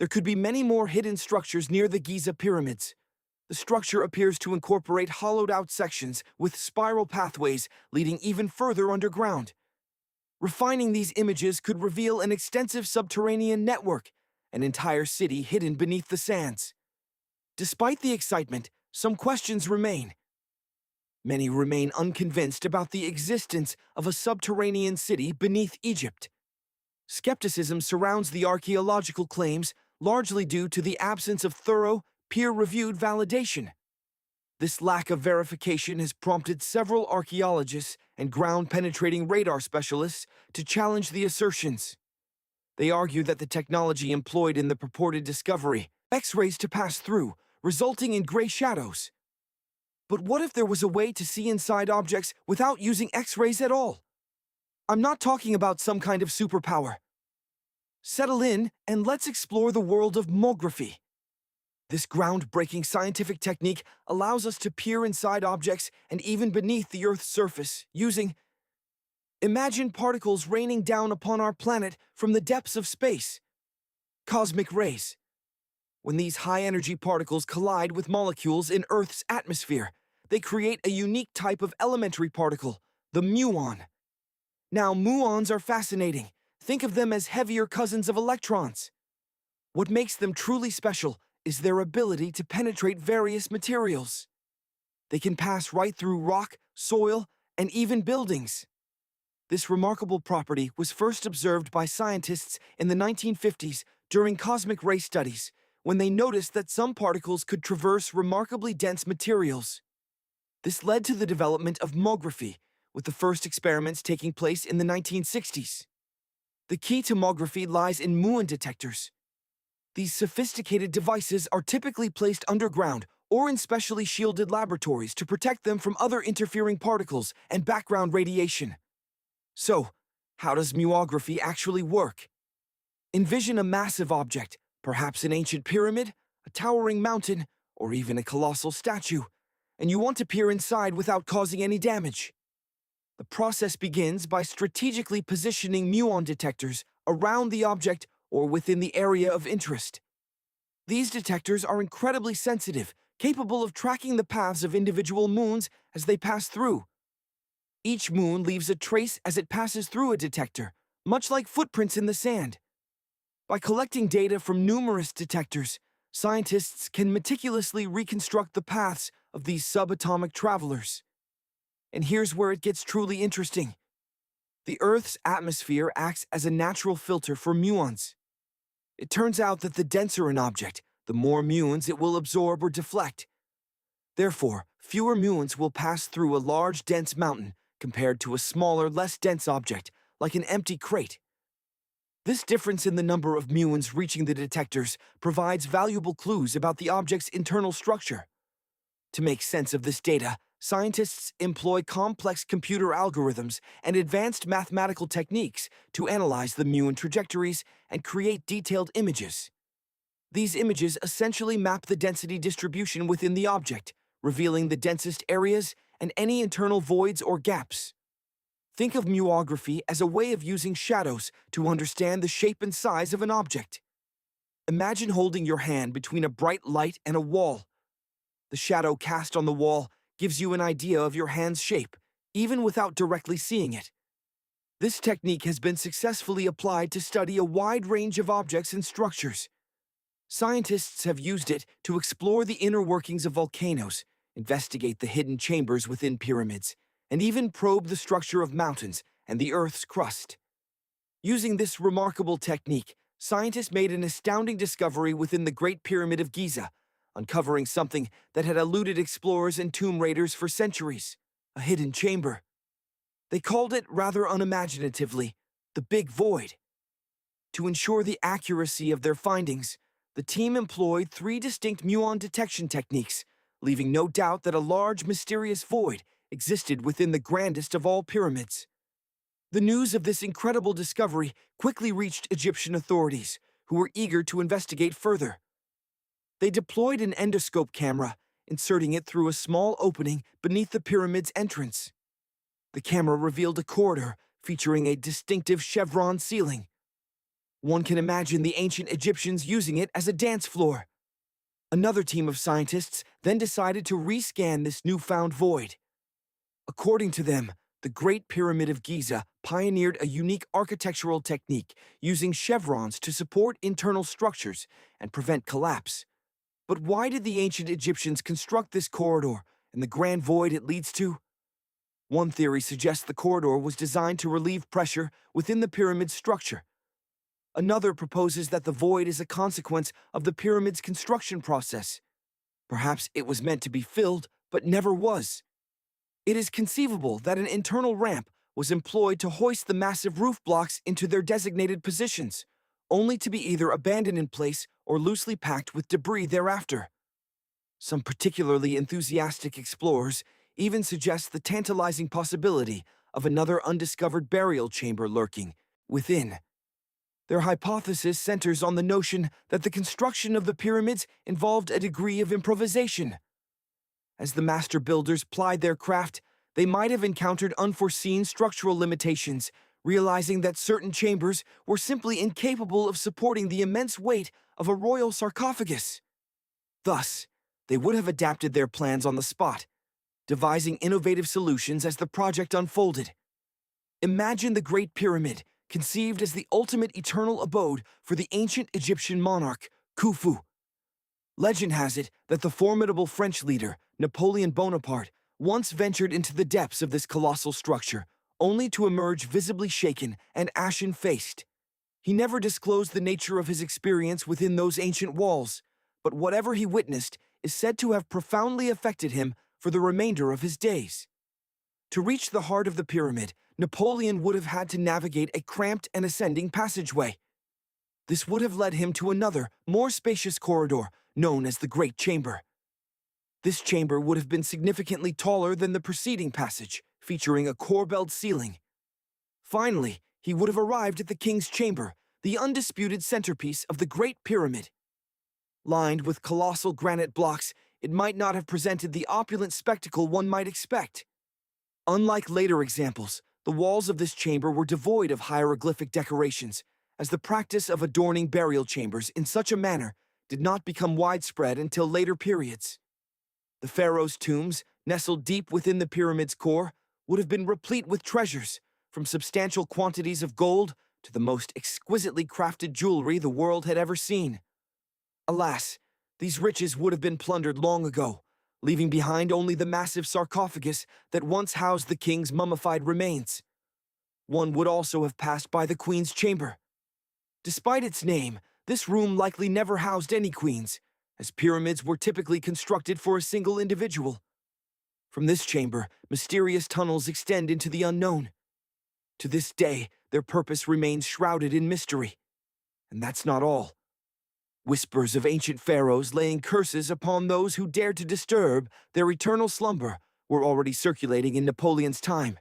S1: There could be many more hidden structures near the Giza pyramids. The structure appears to incorporate hollowed-out sections with spiral pathways leading even further underground. Refining these images could reveal an extensive subterranean network, an entire city hidden beneath the sands. Despite the excitement, some questions remain. Many remain unconvinced about the existence of a subterranean city beneath Egypt. Skepticism surrounds the archaeological claims, largely due to the absence of thorough, peer-reviewed validation. This lack of verification has prompted several archaeologists and ground-penetrating radar specialists to challenge the assertions. They argue that the technology employed in the purported discovery, X-rays to pass through, resulting in gray shadows. But what if there was a way to see inside objects without using X-rays at all? I'm not talking about some kind of superpower. Settle in and let's explore the world of mography. This groundbreaking scientific technique allows us to peer inside objects and even beneath the Earth's surface using... Imagine particles raining down upon our planet from the depths of space. Cosmic rays. When these high-energy particles collide with molecules in Earth's atmosphere, they create a unique type of elementary particle, the muon. Now, muons are fascinating. Think of them as heavier cousins of electrons. What makes them truly special is their ability to penetrate various materials. They can pass right through rock, soil, and even buildings. This remarkable property was first observed by scientists in the 1950s during cosmic ray studies, when they noticed that some particles could traverse remarkably dense materials. This led to the development of tomography, with the first experiments taking place in the 1960s. The key to tomography lies in muon detectors. These sophisticated devices are typically placed underground or in specially shielded laboratories to protect them from other interfering particles and background radiation. So, how does muography actually work? Envision a massive object, perhaps an ancient pyramid, a towering mountain, or even a colossal statue, and you want to peer inside without causing any damage. The process begins by strategically positioning muon detectors around the object or within the area of interest. These detectors are incredibly sensitive, capable of tracking the paths of individual moons as they pass through. Each moon leaves a trace as it passes through a detector, much like footprints in the sand. By collecting data from numerous detectors, scientists can meticulously reconstruct the paths of these subatomic travelers. And here's where it gets truly interesting. The Earth's atmosphere acts as a natural filter for muons. It turns out that the denser an object, the more muons it will absorb or deflect. Therefore, fewer muons will pass through a large, dense mountain compared to a smaller, less dense object, like an empty crate. This difference in the number of muons reaching the detectors provides valuable clues about the object's internal structure. To make sense of this data, scientists employ complex computer algorithms and advanced mathematical techniques to analyze the muon trajectories and create detailed images. These images essentially map the density distribution within the object, revealing the densest areas and any internal voids or gaps. Think of muography as a way of using shadows to understand the shape and size of an object. Imagine holding your hand between a bright light and a wall. The shadow cast on the wall gives you an idea of your hand's shape, even without directly seeing it. This technique has been successfully applied to study a wide range of objects and structures. Scientists have used it to explore the inner workings of volcanoes, investigate the hidden chambers within pyramids, and even probe the structure of mountains and the Earth's crust. Using this remarkable technique, scientists made an astounding discovery within the Great Pyramid of Giza, uncovering something that had eluded explorers and tomb raiders for centuries: a hidden chamber. They called it, rather unimaginatively, the Big Void. To ensure the accuracy of their findings, the team employed 3 distinct muon detection techniques, leaving no doubt that a large, mysterious void existed within the grandest of all pyramids. The news of this incredible discovery quickly reached Egyptian authorities, who were eager to investigate further. They deployed an endoscope camera, inserting it through a small opening beneath the pyramid's entrance. The camera revealed a corridor featuring a distinctive chevron ceiling. One can imagine the ancient Egyptians using it as a dance floor. Another team of scientists then decided to rescan this newfound void. According to them, the Great Pyramid of Giza pioneered a unique architectural technique using chevrons to support internal structures and prevent collapse. But why did the ancient Egyptians construct this corridor and the grand void it leads to? One theory suggests the corridor was designed to relieve pressure within the pyramid's structure. Another proposes that the void is a consequence of the pyramid's construction process. Perhaps it was meant to be filled, but never was. It is conceivable that an internal ramp was employed to hoist the massive roof blocks into their designated positions, only to be either abandoned in place or loosely packed with debris thereafter. Some particularly enthusiastic explorers even suggest the tantalizing possibility of another undiscovered burial chamber lurking within. Their hypothesis centers on the notion that the construction of the pyramids involved a degree of improvisation. As the master builders plied their craft, they might have encountered unforeseen structural limitations, realizing that certain chambers were simply incapable of supporting the immense weight of a royal sarcophagus. Thus, they would have adapted their plans on the spot, devising innovative solutions as the project unfolded. Imagine the Great Pyramid, conceived as the ultimate eternal abode for the ancient Egyptian monarch, Khufu. Legend has it that the formidable French leader, Napoleon Bonaparte, once ventured into the depths of this colossal structure, only to emerge visibly shaken and ashen-faced. He never disclosed the nature of his experience within those ancient walls, but whatever he witnessed is said to have profoundly affected him for the remainder of his days. To reach the heart of the pyramid, Napoleon would have had to navigate a cramped and ascending passageway. This would have led him to another, more spacious corridor, known as the Great Chamber. This chamber would have been significantly taller than the preceding passage, featuring a corbelled ceiling. Finally, he would have arrived at the king's chamber, the undisputed centerpiece of the Great Pyramid. Lined with colossal granite blocks, it might not have presented the opulent spectacle one might expect. Unlike later examples, the walls of this chamber were devoid of hieroglyphic decorations, as the practice of adorning burial chambers in such a manner did not become widespread until later periods. The pharaoh's tombs, nestled deep within the pyramid's core, would have been replete with treasures, from substantial quantities of gold to the most exquisitely crafted jewelry the world had ever seen. Alas, these riches would have been plundered long ago, leaving behind only the massive sarcophagus that once housed the king's mummified remains. One would also have passed by the queen's chamber. Despite its name, this room likely never housed any queens, as pyramids were typically constructed for a single individual. From this chamber, mysterious tunnels extend into the unknown. To this day, their purpose remains shrouded in mystery. And that's not all. Whispers of ancient pharaohs laying curses upon those who dared to disturb their eternal slumber were already circulating in Napoleon's time.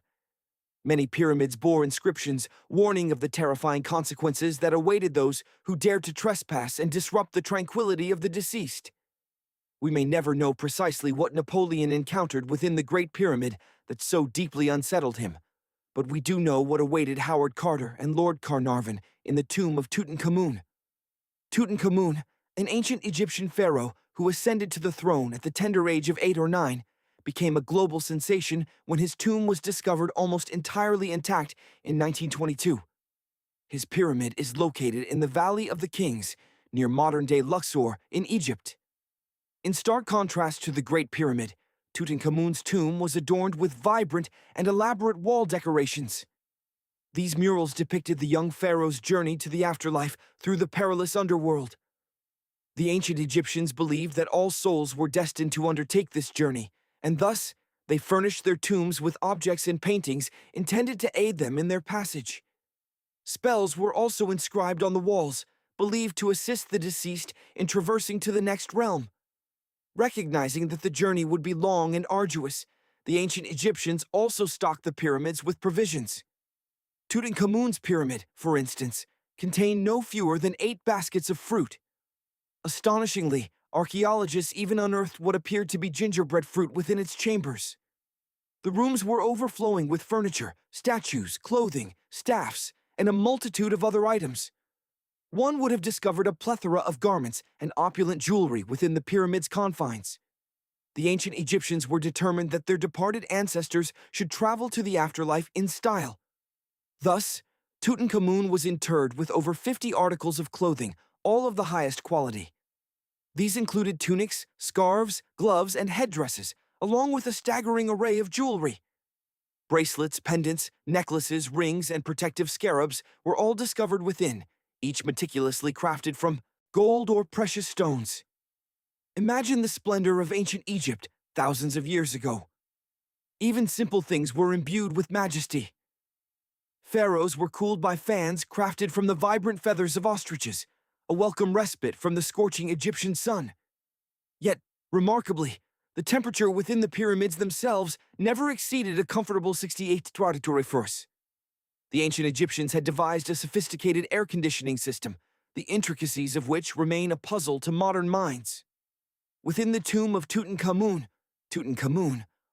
S1: Many pyramids bore inscriptions warning of the terrifying consequences that awaited those who dared to trespass and disrupt the tranquility of the deceased. We may never know precisely what Napoleon encountered within the Great Pyramid that so deeply unsettled him, but we do know what awaited Howard Carter and Lord Carnarvon in the tomb of Tutankhamun. Tutankhamun, an ancient Egyptian pharaoh who ascended to the throne at the tender age of 8 or 9, became a global sensation when his tomb was discovered almost entirely intact in 1922. His pyramid is located in the Valley of the Kings, near modern-day Luxor in Egypt. In stark contrast to the Great Pyramid, Tutankhamun's tomb was adorned with vibrant and elaborate wall decorations. These murals depicted the young pharaoh's journey to the afterlife through the perilous underworld. The ancient Egyptians believed that all souls were destined to undertake this journey, and thus they furnished their tombs with objects and paintings intended to aid them in their passage. Spells were also inscribed on the walls, believed to assist the deceased in traversing to the next realm. Recognizing that the journey would be long and arduous, the ancient Egyptians also stocked the pyramids with provisions. Tutankhamun's pyramid, for instance, contained no fewer than 8 baskets of fruit. Astonishingly, archaeologists even unearthed what appeared to be gingerbread fruit within its chambers. The rooms were overflowing with furniture, statues, clothing, staffs, and a multitude of other items. One would have discovered a plethora of garments and opulent jewelry within the pyramid's confines. The ancient Egyptians were determined that their departed ancestors should travel to the afterlife in style. Thus, Tutankhamun was interred with over 50 articles of clothing, all of the highest quality. These included tunics, scarves, gloves, and headdresses, along with a staggering array of jewelry. Bracelets, pendants, necklaces, rings, and protective scarabs were all discovered within, each meticulously crafted from gold or precious stones. Imagine the splendor of ancient Egypt thousands of years ago. Even simple things were imbued with majesty. Pharaohs were cooled by fans crafted from the vibrant feathers of ostriches, a welcome respite from the scorching Egyptian sun. Yet, remarkably, the temperature within the pyramids themselves never exceeded a comfortable 68 °C. The ancient Egyptians had devised a sophisticated air conditioning system, the intricacies of which remain a puzzle to modern minds. Within the tomb of Tutankhamun,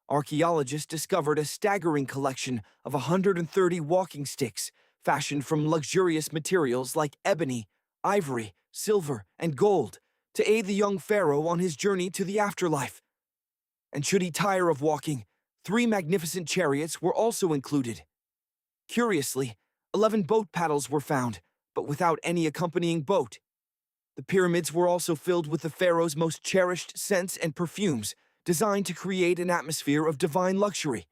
S1: archaeologists discovered a staggering collection of 130 walking sticks fashioned from luxurious materials like ebony, ivory, silver, and gold to aid the young pharaoh on his journey to the afterlife. And should he tire of walking, 3 magnificent chariots were also included. Curiously, 11 boat paddles were found, but without any accompanying boat. The pyramids were also filled with the pharaoh's most cherished scents and perfumes, designed to create an atmosphere of divine luxury.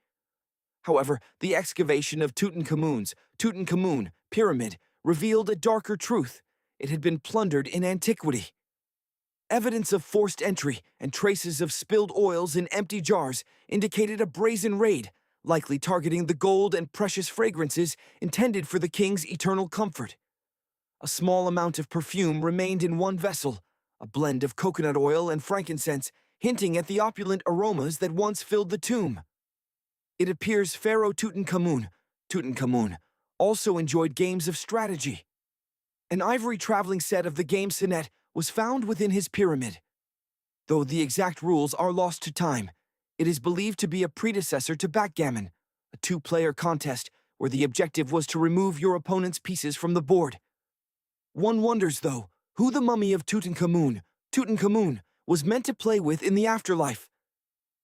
S1: However, the excavation of Tutankhamun pyramid revealed a darker truth. It had been plundered in antiquity. Evidence of forced entry and traces of spilled oils in empty jars indicated a brazen raid, likely targeting the gold and precious fragrances intended for the king's eternal comfort. A small amount of perfume remained in one vessel, a blend of coconut oil and frankincense, hinting at the opulent aromas that once filled the tomb. It appears Pharaoh Tutankhamun, also enjoyed games of strategy. An ivory traveling set of the game Senet was found within his pyramid. Though the exact rules are lost to time, it is believed to be a predecessor to backgammon, a two-player contest where the objective was to remove your opponent's pieces from the board. One wonders, though, who the mummy of Tutankhamun, was meant to play with in the afterlife.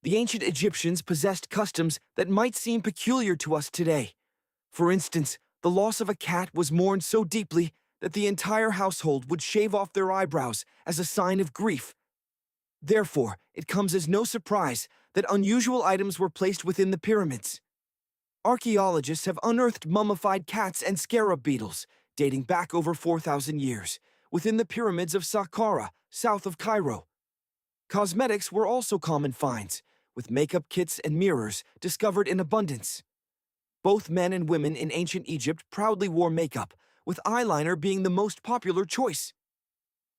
S1: The ancient Egyptians possessed customs that might seem peculiar to us today. For instance, the loss of a cat was mourned so deeply that the entire household would shave off their eyebrows as a sign of grief. Therefore, it comes as no surprise that unusual items were placed within the pyramids. Archaeologists have unearthed mummified cats and scarab beetles, dating back over 4,000 years, within the pyramids of Saqqara, south of Cairo. Cosmetics were also common finds, with makeup kits and mirrors discovered in abundance. Both men and women in ancient Egypt proudly wore makeup, with eyeliner being the most popular choice.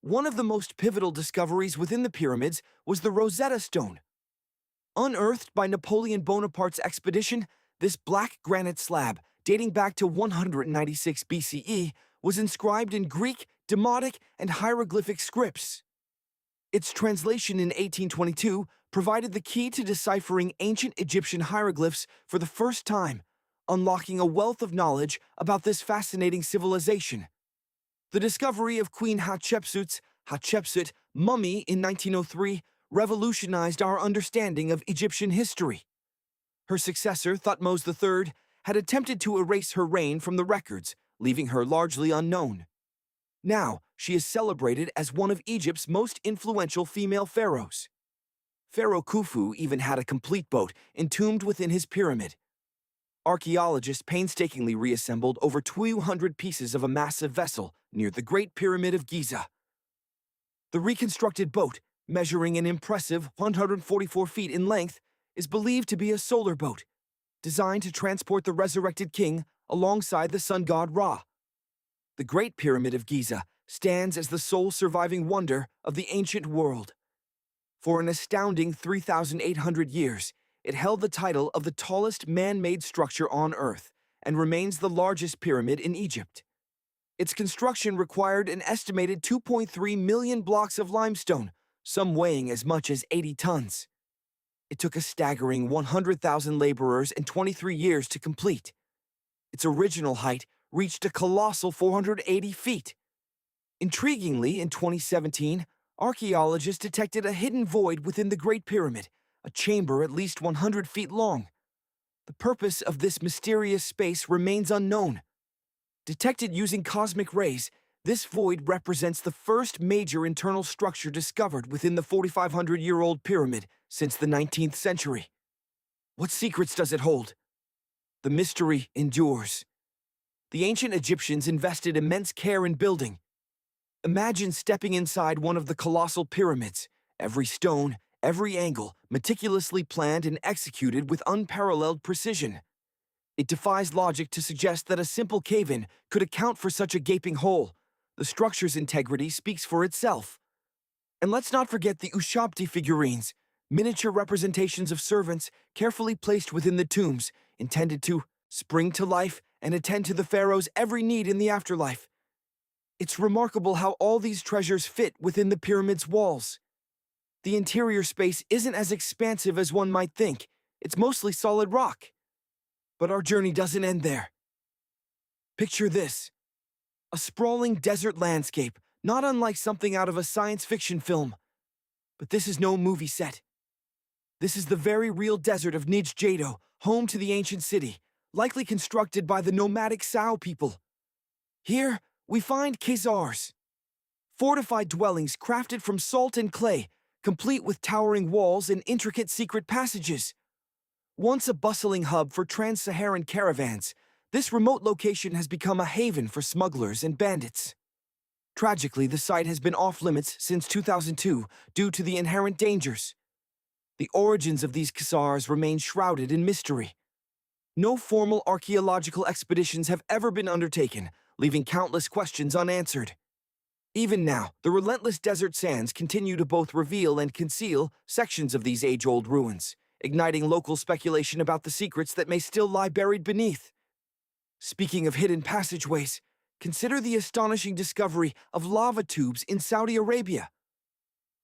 S1: One of the most pivotal discoveries within the pyramids was the Rosetta Stone. Unearthed by Napoleon Bonaparte's expedition, this black granite slab, dating back to 196 BCE, was inscribed in Greek, Demotic, and hieroglyphic scripts. Its translation in 1822 provided the key to deciphering ancient Egyptian hieroglyphs for the first time, unlocking a wealth of knowledge about this fascinating civilization. The discovery of Queen Hatshepsut's mummy in 1903 revolutionized our understanding of Egyptian history. Her successor, Thutmose III, had attempted to erase her reign from the records, leaving her largely unknown. Now, she is celebrated as one of Egypt's most influential female pharaohs. Pharaoh Khufu even had a complete boat entombed within his pyramid. Archaeologists painstakingly reassembled over 200 pieces of a massive vessel near the Great Pyramid of Giza. The reconstructed boat, measuring an impressive 144 feet in length, is believed to be a solar boat, designed to transport the resurrected king alongside the sun god Ra. The Great Pyramid of Giza stands as the sole surviving wonder of the ancient world. For an astounding 3,800 years, it held the title of the tallest man-made structure on Earth and remains the largest pyramid in Egypt. Its construction required an estimated 2.3 million blocks of limestone, some weighing as much as 80 tons. It took a staggering 100,000 laborers and 23 years to complete. Its original height reached a colossal 480 feet. Intriguingly, in 2017, archaeologists detected a hidden void within the Great Pyramid, a chamber at least 100 feet long. The purpose of this mysterious space remains unknown. Detected using cosmic rays, this void represents the first major internal structure discovered within the 4,500-year-old pyramid since the 19th century. What secrets does it hold? The mystery endures. The ancient Egyptians invested immense care in building. Imagine stepping inside one of the colossal pyramids, every stone, every angle, meticulously planned and executed with unparalleled precision. It defies logic to suggest that a simple cave-in could account for such a gaping hole. The structure's integrity speaks for itself. And let's not forget the Ushabti figurines, miniature representations of servants carefully placed within the tombs, intended to spring to life and attend to the pharaoh's every need in the afterlife. It's remarkable how all these treasures fit within the pyramid's walls. The interior space isn't as expansive as one might think. It's mostly solid rock. But our journey doesn't end there. Picture this: a sprawling desert landscape, not unlike something out of a science fiction film. But this is no movie set. This is the very real desert of Nij Jado, home to the ancient city, likely constructed by the nomadic Sao people. Here, we find khazars, fortified dwellings crafted from salt and clay, complete with towering walls and intricate secret passages. Once a bustling hub for trans-Saharan caravans, this remote location has become a haven for smugglers and bandits. Tragically, the site has been off-limits since 2002 due to the inherent dangers. The origins of these khazars remain shrouded in mystery. No formal archaeological expeditions have ever been undertaken, leaving countless questions unanswered. Even now, the relentless desert sands continue to both reveal and conceal sections of these age-old ruins, igniting local speculation about the secrets that may still lie buried beneath. Speaking of hidden passageways, consider the astonishing discovery of lava tubes in Saudi Arabia.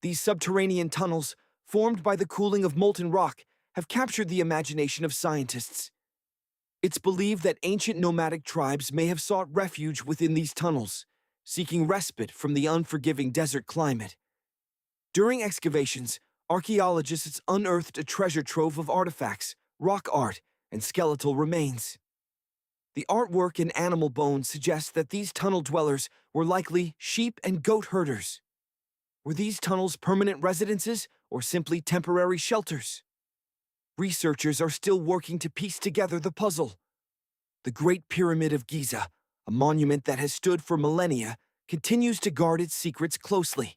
S1: These subterranean tunnels, formed by the cooling of molten rock, have captured the imagination of scientists. It's believed that ancient nomadic tribes may have sought refuge within these tunnels, seeking respite from the unforgiving desert climate. During excavations, archaeologists unearthed a treasure trove of artifacts, rock art, and skeletal remains. The artwork and animal bones suggest that these tunnel dwellers were likely sheep and goat herders. Were these tunnels permanent residences or simply temporary shelters? Researchers are still working to piece together the puzzle. The Great Pyramid of Giza, a monument that has stood for millennia, continues to guard its secrets closely.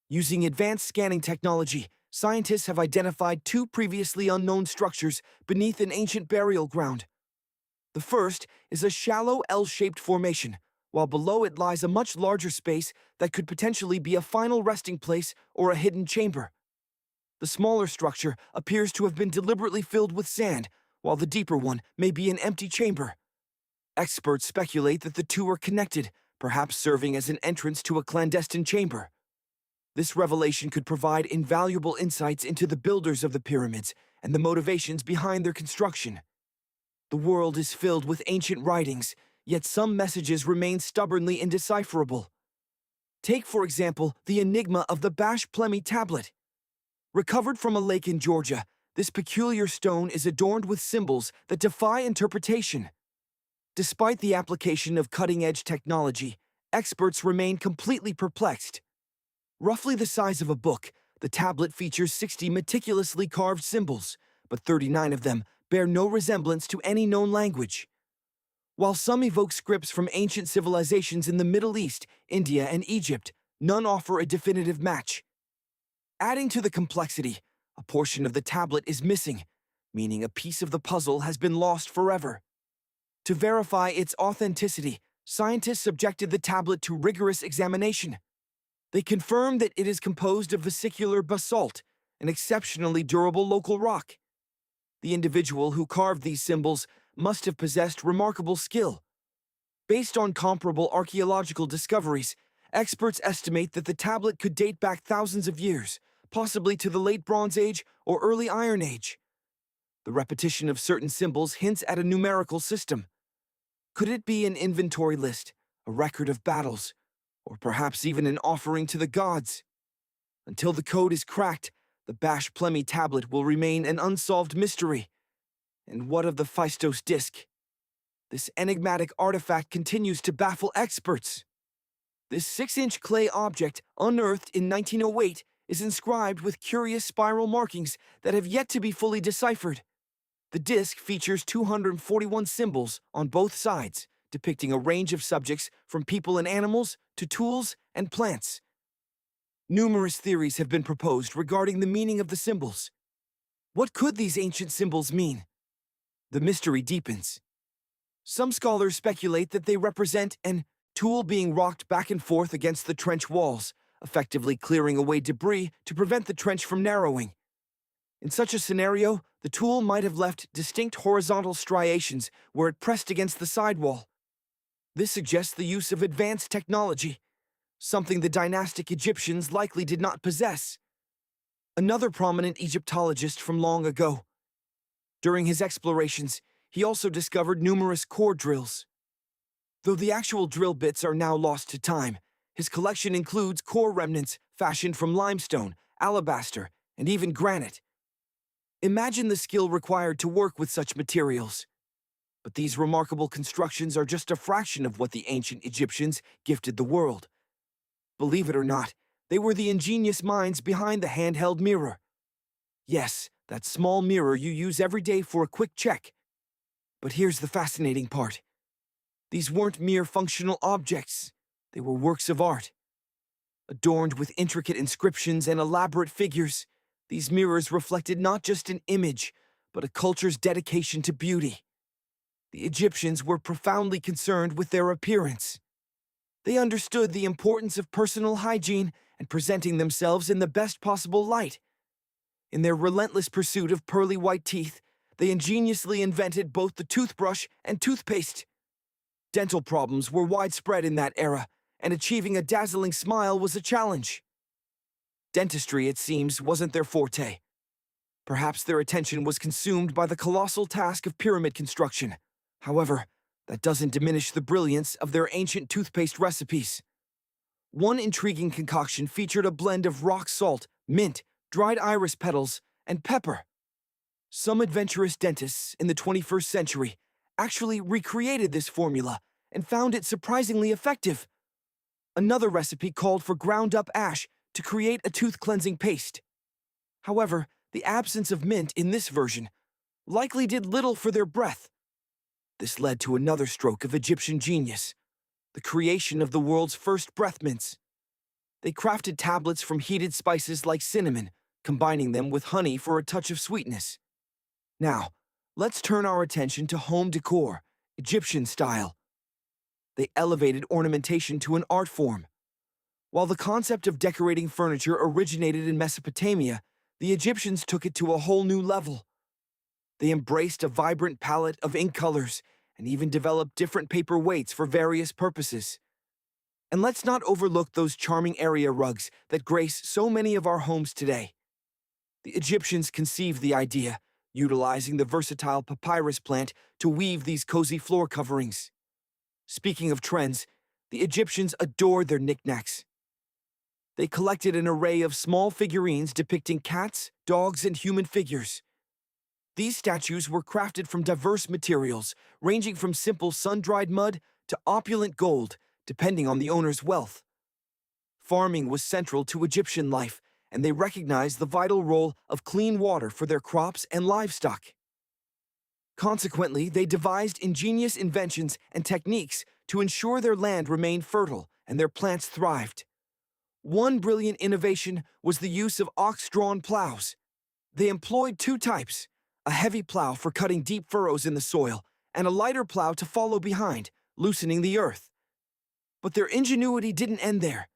S1: Using advanced scanning technology, scientists have identified two previously unknown structures beneath an ancient burial ground. The first is a shallow L-shaped formation, while below it lies a much larger space that could potentially be a final resting place or a hidden chamber. The smaller structure appears to have been deliberately filled with sand, while the deeper one may be an empty chamber. Experts speculate that the two are connected, perhaps serving as an entrance to a clandestine chamber. This revelation could provide invaluable insights into the builders of the pyramids and the motivations behind their construction. The world is filled with ancient writings, yet some messages remain stubbornly indecipherable. Take, for example, the enigma of the Bash Plemi tablet. Recovered from a lake in Georgia, this peculiar stone is adorned with symbols that defy interpretation. Despite the application of cutting-edge technology, experts remain completely perplexed. Roughly the size of a book, the tablet features 60 meticulously carved symbols, but 39 of them bear no resemblance to any known language. While some evoke scripts from ancient civilizations in the Middle East, India, and Egypt, none offer a definitive match. Adding to the complexity, a portion of the tablet is missing, meaning a piece of the puzzle has been lost forever. To verify its authenticity, scientists subjected the tablet to rigorous examination. They confirmed that it is composed of vesicular basalt, an exceptionally durable local rock. The individual who carved these symbols must have possessed remarkable skill. Based on comparable archaeological discoveries, experts estimate that the tablet could date back thousands of years, possibly to the late Bronze Age or early Iron Age. The repetition of certain symbols hints at a numerical system. Could it be an inventory list, a record of battles, or perhaps even an offering to the gods? Until the code is cracked, the Bash Plemi tablet will remain an unsolved mystery. And what of the Phaistos disc? This enigmatic artifact continues to baffle experts. This 6-inch clay object, unearthed in 1908, is inscribed with curious spiral markings that have yet to be fully deciphered. The disc features 241 symbols on both sides, depicting a range of subjects from people and animals to tools and plants. Numerous theories have been proposed regarding the meaning of the symbols. What could these ancient symbols mean? The mystery deepens. Some scholars speculate that they represent an tool being rocked back and forth against the trench walls, effectively clearing away debris to prevent the trench from narrowing. In such a scenario, the tool might have left distinct horizontal striations where it pressed against the sidewall. This suggests the use of advanced technology, something the dynastic Egyptians likely did not possess. Another prominent Egyptologist from long ago. During his explorations, he also discovered numerous core drills. Though the actual drill bits are now lost to time, his collection includes core remnants fashioned from limestone, alabaster, and even granite. Imagine the skill required to work with such materials. But these remarkable constructions are just a fraction of what the ancient Egyptians gifted the world. Believe it or not, they were the ingenious minds behind the handheld mirror. Yes, that small mirror you use every day for a quick check. But here's the fascinating part. These weren't mere functional objects. They were works of art. Adorned with intricate inscriptions and elaborate figures, these mirrors reflected not just an image, but a culture's dedication to beauty. The Egyptians were profoundly concerned with their appearance. They understood the importance of personal hygiene and presenting themselves in the best possible light. In their relentless pursuit of pearly white teeth, they ingeniously invented both the toothbrush and toothpaste. Dental problems were widespread in that era, and achieving a dazzling smile was a challenge. Dentistry, it seems, wasn't their forte. Perhaps their attention was consumed by the colossal task of pyramid construction. However, that doesn't diminish the brilliance of their ancient toothpaste recipes. One intriguing concoction featured a blend of rock salt, mint, dried iris petals, and pepper. Some adventurous dentists in the 21st century actually recreated this formula and found it surprisingly effective. Another recipe called for ground-up ash to create a tooth-cleansing paste. However, the absence of mint in this version likely did little for their breath. This led to another stroke of Egyptian genius, the creation of the world's first breath mints. They crafted tablets from heated spices like cinnamon, combining them with honey for a touch of sweetness. Now, let's turn our attention to home decor, Egyptian style. They elevated ornamentation to an art form. While the concept of decorating furniture originated in Mesopotamia, the Egyptians took it to a whole new level. They embraced a vibrant palette of ink colors and even developed different paper weights for various purposes. And let's not overlook those charming area rugs that grace so many of our homes today. The Egyptians conceived the idea, utilizing the versatile papyrus plant to weave these cozy floor coverings. Speaking of trends, the Egyptians adored their knickknacks. They collected an array of small figurines depicting cats, dogs, and human figures. These statues were crafted from diverse materials, ranging from simple sun-dried mud to opulent gold, depending on the owner's wealth. Farming was central to Egyptian life, and they recognized the vital role of clean water for their crops and livestock. Consequently, they devised ingenious inventions and techniques to ensure their land remained fertile and their plants thrived. One brilliant innovation was the use of ox-drawn plows. They employed two types, a heavy plow for cutting deep furrows in the soil, and a lighter plow to follow behind, loosening the earth. But their ingenuity didn't end there.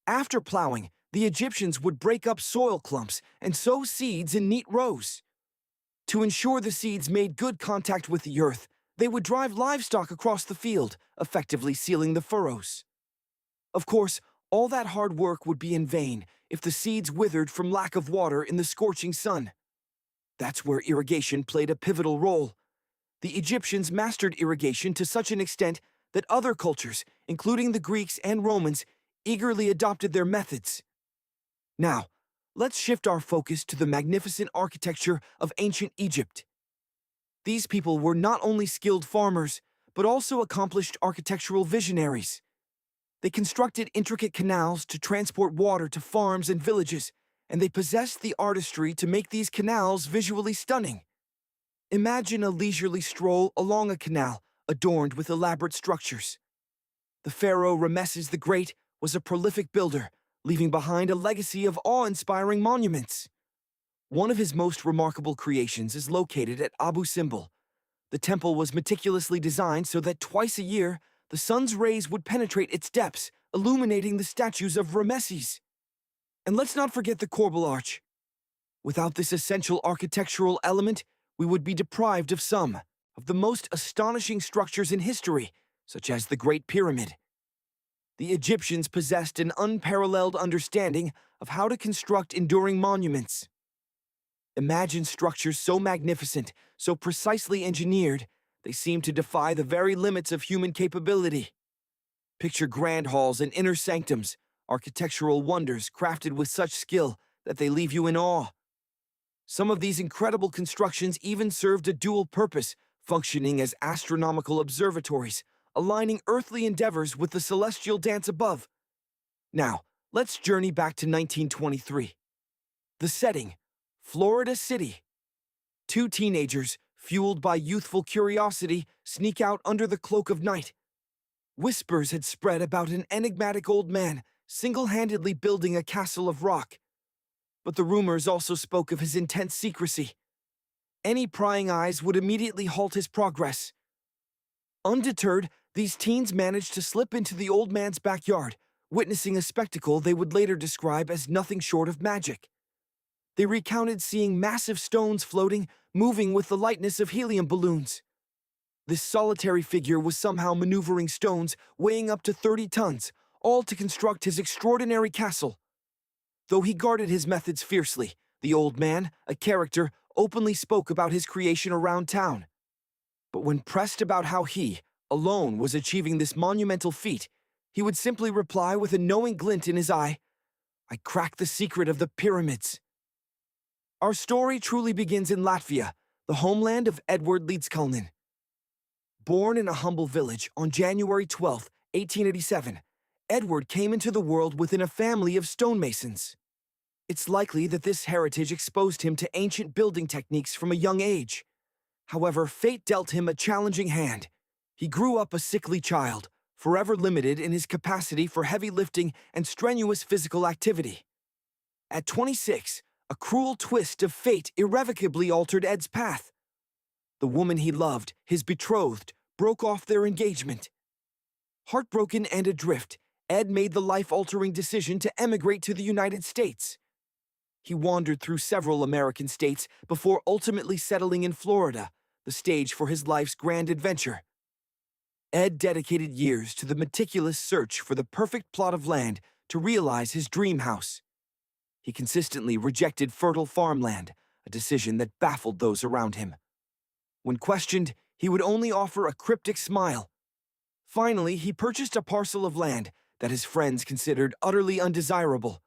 S1: After plowing, the Egyptians would break up soil clumps and sow seeds in neat rows. To ensure the seeds made good contact with the earth, they would drive livestock across the field, effectively sealing the furrows. Of course, all that hard work would be in vain if the seeds withered from lack of water in the scorching sun. That's where irrigation played a pivotal role. The Egyptians mastered irrigation to such an extent that other cultures, including the Greeks and Romans, eagerly adopted their methods. Now, let's shift our focus to the magnificent architecture of ancient Egypt. These people were not only skilled farmers, but also accomplished architectural visionaries. They constructed intricate canals to transport water to farms and villages, and they possessed the artistry to make these canals visually stunning. Imagine a leisurely stroll along a canal adorned with elaborate structures. The pharaoh Ramesses the Great was a prolific builder, leaving behind a legacy of awe-inspiring monuments. One of his most remarkable creations is located at Abu Simbel. The temple was meticulously designed so that twice a year, the sun's rays would penetrate its depths, illuminating the statues of Ramesses. And let's not forget the corbel arch. Without this essential architectural element, we would be deprived of some of the most astonishing structures in history, such as the Great Pyramid. The Egyptians possessed an unparalleled understanding of how to construct enduring monuments. Imagine structures so magnificent, so precisely engineered, they seem to defy the very limits of human capability. Picture grand halls and inner sanctums, architectural wonders crafted with such skill that they leave you in awe. Some of these incredible constructions even served a dual purpose, functioning as astronomical observatories, aligning earthly endeavors with the celestial dance above. Now, let's journey back to 1923. The setting, Florida City. Two teenagers, fueled by youthful curiosity, sneak out under the cloak of night. Whispers had spread about an enigmatic old man single-handedly building a castle of rock. But the rumors also spoke of his intense secrecy. Any prying eyes would immediately halt his progress. Undeterred, these teens managed to slip into the old man's backyard, witnessing a spectacle they would later describe as nothing short of magic. They recounted seeing massive stones floating, moving with the lightness of helium balloons. This solitary figure was somehow maneuvering stones weighing up to 30 tons, all to construct his extraordinary castle. Though he guarded his methods fiercely, the old man, a character, openly spoke about his creation around town. But when pressed about how he, alone, was achieving this monumental feat, he would simply reply with a knowing glint in his eye, "I cracked the secret of the pyramids." Our story truly begins in Latvia, the homeland of Edward Līdzkalnis. Born in a humble village on January 12, 1887, Edward came into the world within a family of stonemasons. It's likely that this heritage exposed him to ancient building techniques from a young age. However, fate dealt him a challenging hand. He grew up a sickly child, forever limited in his capacity for heavy lifting and strenuous physical activity. At 26, a cruel twist of fate irrevocably altered Ed's path. The woman he loved, his betrothed, broke off their engagement. Heartbroken and adrift, Ed made the life-altering decision to emigrate to the United States. He wandered through several American states before ultimately settling in Florida, the stage for his life's grand adventure. Ed dedicated years to the meticulous search for the perfect plot of land to realize his dream house. He consistently rejected fertile farmland, a decision that baffled those around him. When questioned, he would only offer a cryptic smile. Finally, he purchased a parcel of land that his friends considered utterly undesirable.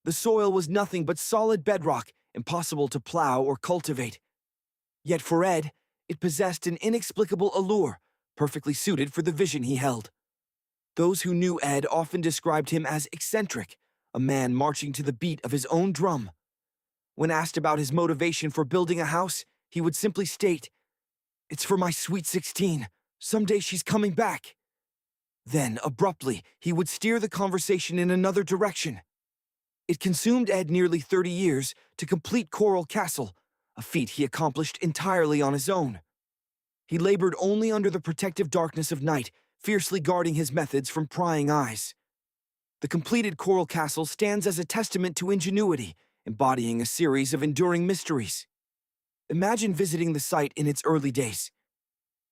S1: The soil was nothing but solid bedrock, impossible to plow or cultivate. Yet for Ed, it possessed an inexplicable allure, perfectly suited for the vision he held. Those who knew Ed often described him as eccentric, a man marching to the beat of his own drum. When asked about his motivation for building a house, he would simply state, "It's for my sweet 16. Someday she's coming back." Then, abruptly, he would steer the conversation in another direction. It consumed Ed nearly 30 years to complete Coral Castle, a feat he accomplished entirely on his own. He labored only under the protective darkness of night, fiercely guarding his methods from prying eyes. The completed Coral Castle stands as a testament to ingenuity, embodying a series of enduring mysteries. Imagine visiting the site in its early days.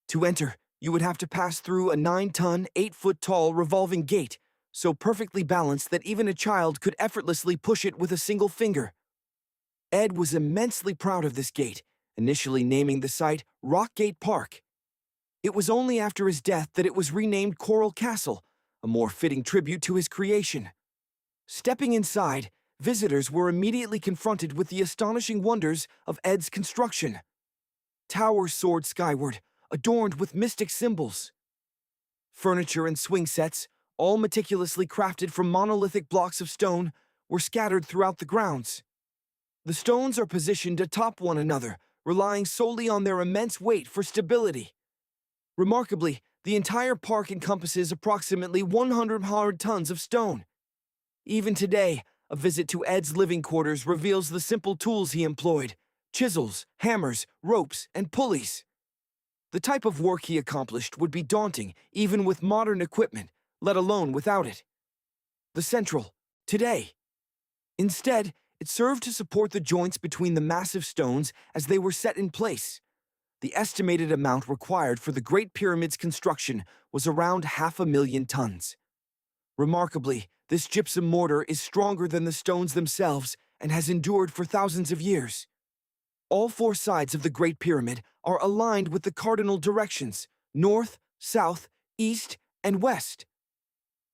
S1: To enter, you would have to pass through a 9-ton, 8-foot-tall revolving gate, so perfectly balanced that even a child could effortlessly push it with a single finger. Ed was immensely proud of this gate, initially naming the site Rockgate Park. It was only after his death that it was renamed Coral Castle, a more fitting tribute to his creation. Stepping inside, visitors were immediately confronted with the astonishing wonders of Ed's construction. Towers soared skyward, adorned with mystic symbols. Furniture and swing sets, all meticulously crafted from monolithic blocks of stone, were scattered throughout the grounds. The stones are positioned atop one another, relying solely on their immense weight for stability. Remarkably, the entire park encompasses approximately 100 hard tons of stone. Even today, a visit to Ed's living quarters reveals the simple tools he employed: chisels, hammers, ropes, and pulleys. The type of work he accomplished would be daunting even with modern equipment, let alone without it. The central, today. Instead, it served to support the joints between the massive stones as they were set in place. The estimated amount required for the Great Pyramid's construction was around 500,000 tons. Remarkably, this gypsum mortar is stronger than the stones themselves and has endured for thousands of years. All 4 sides of the Great Pyramid are aligned with the cardinal directions: north, south, east, and west.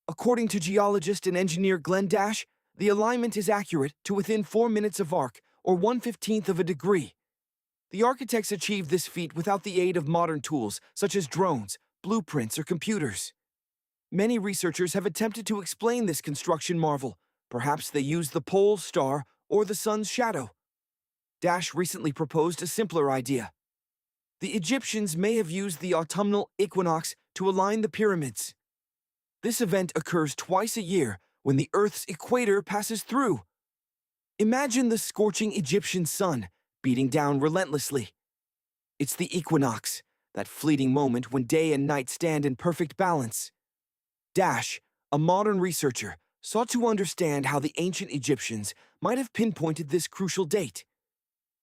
S1: According to geologist and engineer Glenn Dash, the alignment is accurate to within 4 minutes of arc, or 1/15 of a degree. The architects achieved this feat without the aid of modern tools such as drones, blueprints, or computers. Many researchers have attempted to explain this construction marvel. Perhaps they used the pole star or the sun's shadow. Dash recently proposed a simpler idea. The Egyptians may have used the autumnal equinox to align the pyramids. This event occurs twice a year when the Earth's equator passes through. Imagine the scorching Egyptian sun beating down relentlessly. It's the equinox, that fleeting moment when day and night stand in perfect balance. Dash, a modern researcher, sought to understand how the ancient Egyptians might have pinpointed this crucial date.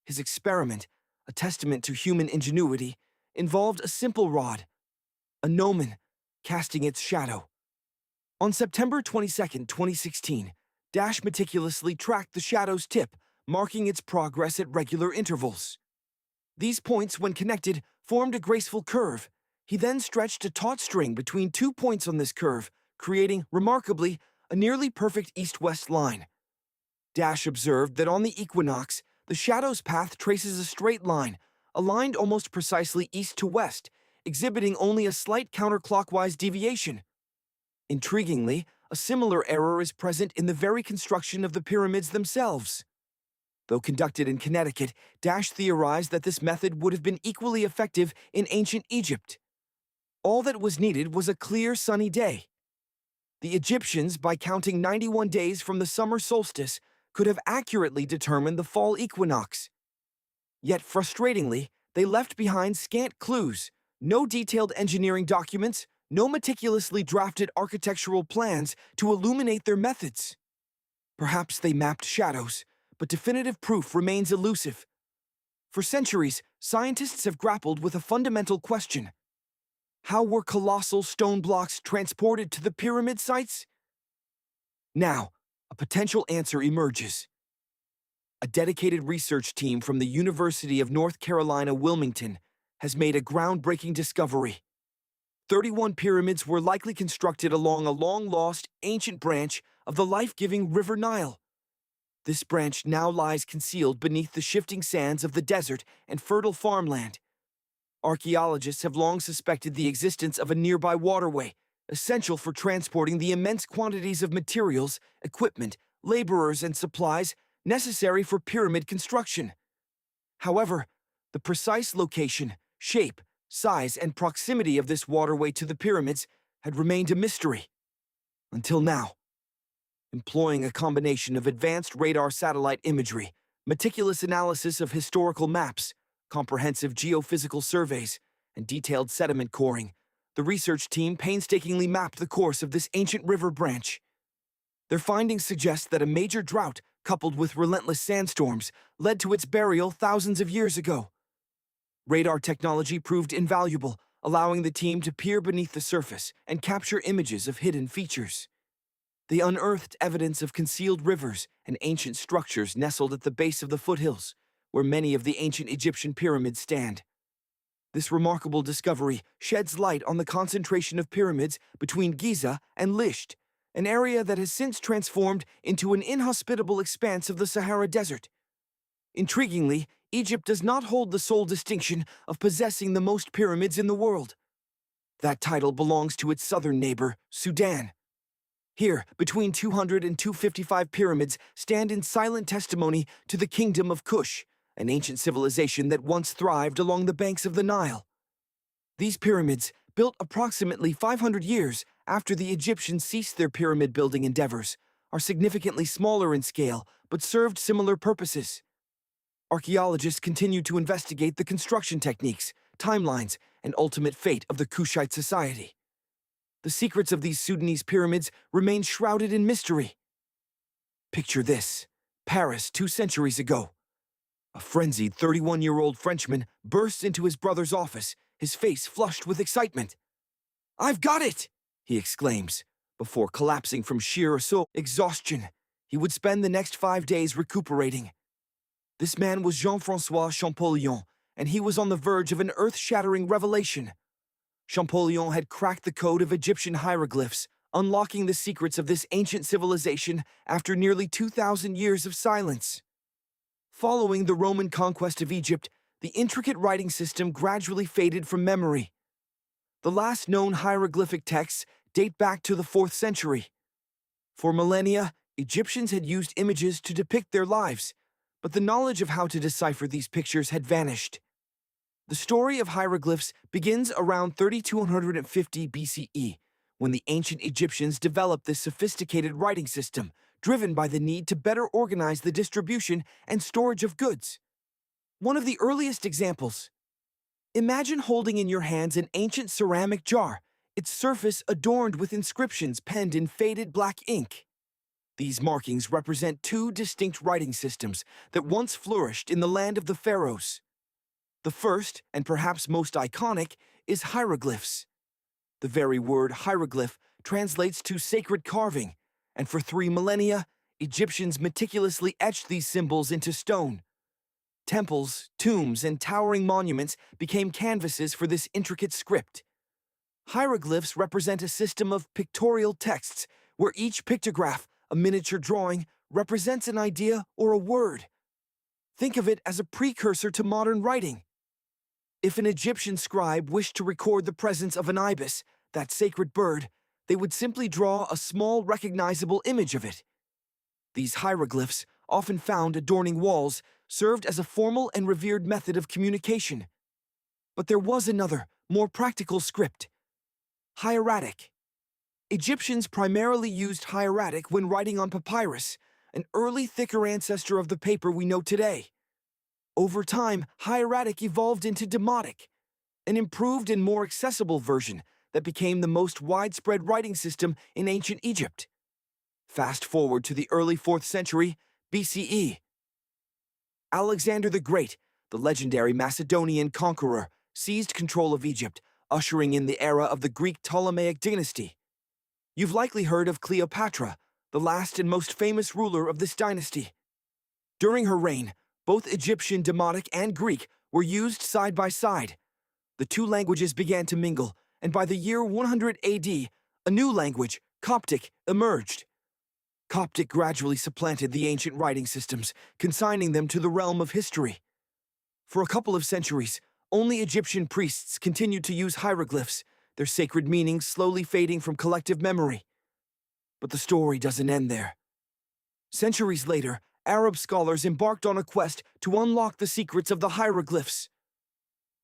S1: His experiment, a testament to human ingenuity, involved a simple rod, a gnomon, casting its shadow. On September 22, 2016, Dash meticulously tracked the shadow's tip, marking its progress at regular intervals. These points, when connected, formed a graceful curve. He then stretched a taut string between 2 points on this curve, creating, remarkably, a nearly perfect east-west line. Dash observed that on the equinox, the shadow's path traces a straight line, aligned almost precisely east to west, exhibiting only a slight counterclockwise deviation. Intriguingly, a similar error is present in the very construction of the pyramids themselves. Though conducted in Connecticut, Dash theorized that this method would have been equally effective in ancient Egypt. All that was needed was a clear, sunny day. The Egyptians, by counting 91 days from the summer solstice, could have accurately determined the fall equinox. Yet, frustratingly, they left behind scant clues, no detailed engineering documents, no meticulously drafted architectural plans to illuminate their methods. Perhaps they mapped shadows, but definitive proof remains elusive. For centuries, scientists have grappled with a fundamental question. How were colossal stone blocks transported to the pyramid sites? Now, a potential answer emerges. A dedicated research team from the University of North Carolina, Wilmington, has made a groundbreaking discovery. 31 pyramids were likely constructed along a long-lost, ancient branch of the life-giving River Nile. This branch now lies concealed beneath the shifting sands of the desert and fertile farmland. Archaeologists have long suspected the existence of a nearby waterway, essential for transporting the immense quantities of materials, equipment, laborers, and supplies necessary for pyramid construction. However, the precise location, shape, size, and proximity of this waterway to the pyramids had remained a mystery. Until now. Employing a combination of advanced radar satellite imagery, meticulous analysis of historical maps, comprehensive geophysical surveys, and detailed sediment coring, the research team painstakingly mapped the course of this ancient river branch. Their findings suggest that a major drought, coupled with relentless sandstorms, led to its burial thousands of years ago. Radar technology proved invaluable, allowing the team to peer beneath the surface and capture images of hidden features. They unearthed evidence of concealed rivers and ancient structures nestled at the base of the foothills, where many of the ancient Egyptian pyramids stand. This remarkable discovery sheds light on the concentration of pyramids between Giza and Lisht, an area that has since transformed into an inhospitable expanse of the Sahara Desert. Intriguingly, Egypt does not hold the sole distinction of possessing the most pyramids in the world. That title belongs to its southern neighbor, Sudan. Here, between 200 and 255 pyramids stand in silent testimony to the kingdom of Kush, an ancient civilization that once thrived along the banks of the Nile. These pyramids, built approximately 500 years after the Egyptians ceased their pyramid-building endeavors, are significantly smaller in scale but served similar purposes. Archaeologists continue to investigate the construction techniques, timelines, and ultimate fate of the Kushite society. The secrets of these Sudanese pyramids remain shrouded in mystery. Picture this: Paris 2 centuries ago. A frenzied 31-year-old Frenchman bursts into his brother's office, his face flushed with excitement. "I've got it!" he exclaims, before collapsing from sheer exhaustion. He would spend the next 5 days recuperating. This man was Jean-François Champollion, and he was on the verge of an earth-shattering revelation. Champollion had cracked the code of Egyptian hieroglyphs, unlocking the secrets of this ancient civilization after nearly 2,000 years of silence. Following the Roman conquest of Egypt, the intricate writing system gradually faded from memory. The last known hieroglyphic texts date back to the 4th century. For millennia, Egyptians had used images to depict their lives, but the knowledge of how to decipher these pictures had vanished. The story of hieroglyphs begins around 3250 BCE, when the ancient Egyptians developed this sophisticated writing system, driven by the need to better organize the distribution and storage of goods. One of the earliest examples. Imagine holding in your hands an ancient ceramic jar, its surface adorned with inscriptions penned in faded black ink. These markings represent two distinct writing systems that once flourished in the land of the pharaohs. The first, and perhaps most iconic, is hieroglyphs. The very word hieroglyph translates to sacred carving, and for 3 millennia, Egyptians meticulously etched these symbols into stone. Temples, tombs, and towering monuments became canvases for this intricate script. Hieroglyphs represent a system of pictorial texts where each pictograph, a miniature drawing, represents an idea or a word. Think of it as a precursor to modern writing. If an Egyptian scribe wished to record the presence of an ibis, that sacred bird, they would simply draw a small recognizable image of it. These hieroglyphs, often found adorning walls, served as a formal and revered method of communication. But there was another, more practical script. Hieratic. Egyptians primarily used hieratic when writing on papyrus, an early thicker ancestor of the paper we know today. Over time, hieratic evolved into demotic, an improved and more accessible version that became the most widespread writing system in ancient Egypt. Fast forward to the early 4th century BCE. Alexander the Great, the legendary Macedonian conqueror, seized control of Egypt, ushering in the era of the Greek Ptolemaic dynasty. You've likely heard of Cleopatra, the last and most famous ruler of this dynasty. During her reign, both Egyptian Demotic and Greek were used side by side. The two languages began to mingle, and by the year 100 AD, a new language, Coptic, emerged. Coptic gradually supplanted the ancient writing systems, consigning them to the realm of history. For a couple of centuries, only Egyptian priests continued to use hieroglyphs, their sacred meanings slowly fading from collective memory. But the story doesn't end there. Centuries later, Arab scholars embarked on a quest to unlock the secrets of the hieroglyphs.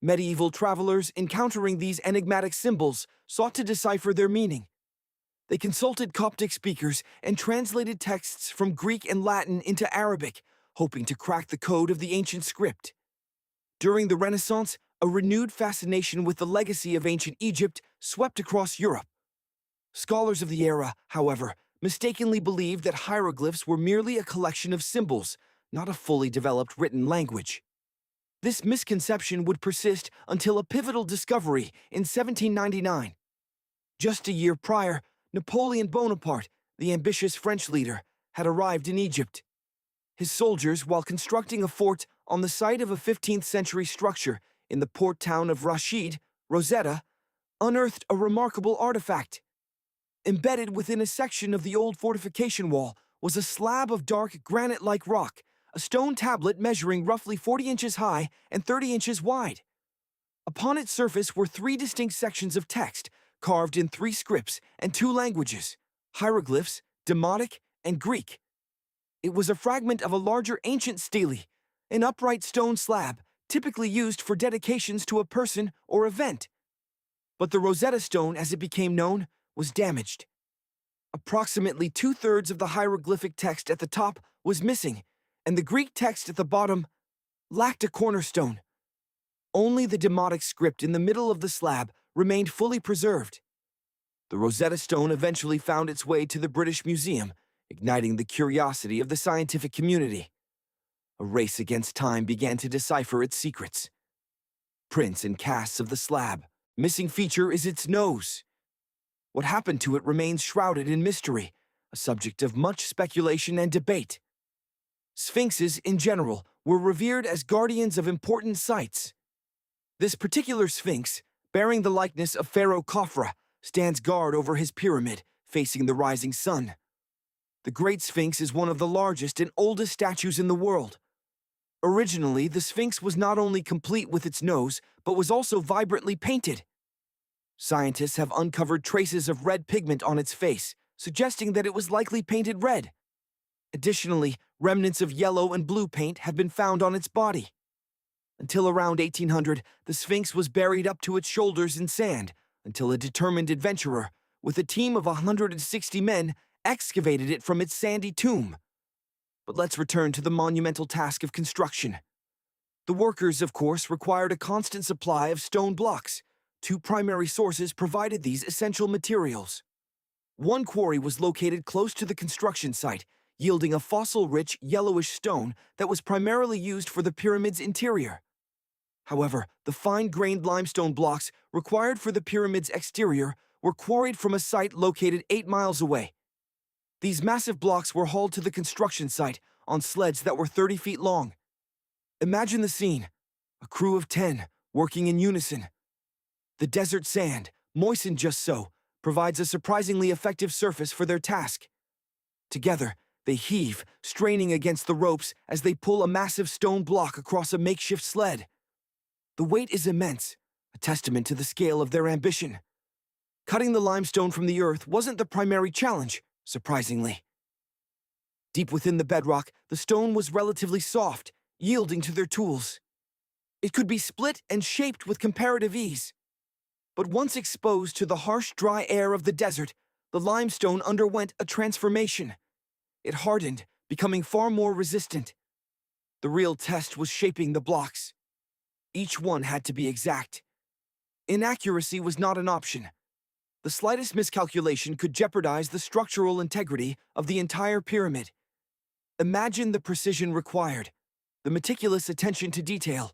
S1: Medieval travelers, encountering these enigmatic symbols, sought to decipher their meaning. They consulted Coptic speakers and translated texts from Greek and Latin into Arabic, hoping to crack the code of the ancient script. During the Renaissance, a renewed fascination with the legacy of ancient Egypt swept across Europe. Scholars of the era, however, mistakenly believed that hieroglyphs were merely a collection of symbols, not a fully developed written language. This misconception would persist until a pivotal discovery in 1799. Just a year prior, Napoleon Bonaparte, the ambitious French leader, had arrived in Egypt. His soldiers, while constructing a fort on the site of a 15th century structure in the port town of Rashid, Rosetta, unearthed a remarkable artifact. Embedded within a section of the old fortification wall was a slab of dark granite-like rock, a stone tablet measuring roughly 40 inches high and 30 inches wide. Upon its surface were 3 distinct sections of text, carved in 3 scripts and 2 languages, hieroglyphs, Demotic, and Greek. It was a fragment of a larger ancient stele, an upright stone slab, typically used for dedications to a person or event. But the Rosetta Stone, as it became known, was damaged. Approximately 2/3 of the hieroglyphic text at the top was missing, and the Greek text at the bottom lacked a cornerstone. Only the Demotic script in the middle of the slab remained fully preserved. The Rosetta Stone eventually found its way to the British Museum, igniting the curiosity of the scientific community. A race against time began to decipher its secrets. Prints and casts of the slab. Missing feature is its nose. What happened to it remains shrouded in mystery, a subject of much speculation and debate. Sphinxes, in general, were revered as guardians of important sites. This particular sphinx, bearing the likeness of Pharaoh Khafra, stands guard over his pyramid, facing the rising sun. The Great Sphinx is one of the largest and oldest statues in the world. Originally, the Sphinx was not only complete with its nose, but was also vibrantly painted. Scientists have uncovered traces of red pigment on its face, suggesting that it was likely painted red. Additionally, remnants of yellow and blue paint have been found on its body. Until around 1800, the Sphinx was buried up to its shoulders in sand, until a determined adventurer, with a team of 160 men, excavated it from its sandy tomb. But let's return to the monumental task of construction. The workers, of course, required a constant supply of stone blocks. Two primary sources provided these essential materials. One quarry was located close to the construction site, yielding a fossil-rich, yellowish stone that was primarily used for the pyramid's interior. However, the fine-grained limestone blocks required for the pyramid's exterior were quarried from a site located 8 miles away. These massive blocks were hauled to the construction site on sleds that were 30 feet long. Imagine the scene: a crew of 10 working in unison. The desert sand, moistened just so, provides a surprisingly effective surface for their task. Together, they heave, straining against the ropes as they pull a massive stone block across a makeshift sled. The weight is immense, a testament to the scale of their ambition. Cutting the limestone from the earth wasn't the primary challenge, surprisingly. Deep within the bedrock, the stone was relatively soft, yielding to their tools. It could be split and shaped with comparative ease. But once exposed to the harsh, dry air of the desert, the limestone underwent a transformation. It hardened, becoming far more resistant. The real test was shaping the blocks. Each one had to be exact. Inaccuracy was not an option. The slightest miscalculation could jeopardize the structural integrity of the entire pyramid. Imagine the precision required, the meticulous attention to detail.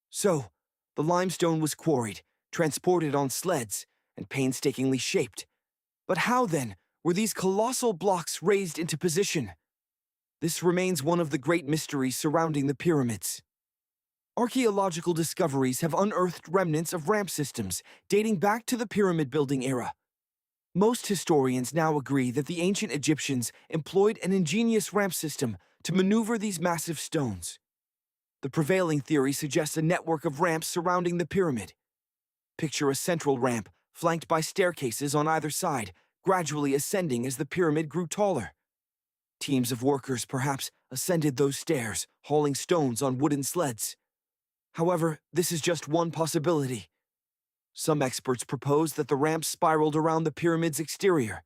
S1: So, the limestone was quarried, transported on sleds, and painstakingly shaped. But how, then, were these colossal blocks raised into position? This remains one of the great mysteries surrounding the pyramids. Archaeological discoveries have unearthed remnants of ramp systems dating back to the pyramid-building era. Most historians now agree that the ancient Egyptians employed an ingenious ramp system to maneuver these massive stones. The prevailing theory suggests a network of ramps surrounding the pyramid. Picture a central ramp, flanked by staircases on either side, gradually ascending as the pyramid grew taller. Teams of workers perhaps ascended those stairs, hauling stones on wooden sleds. However, this is just one possibility. Some experts propose that the ramps spiraled around the pyramid's exterior.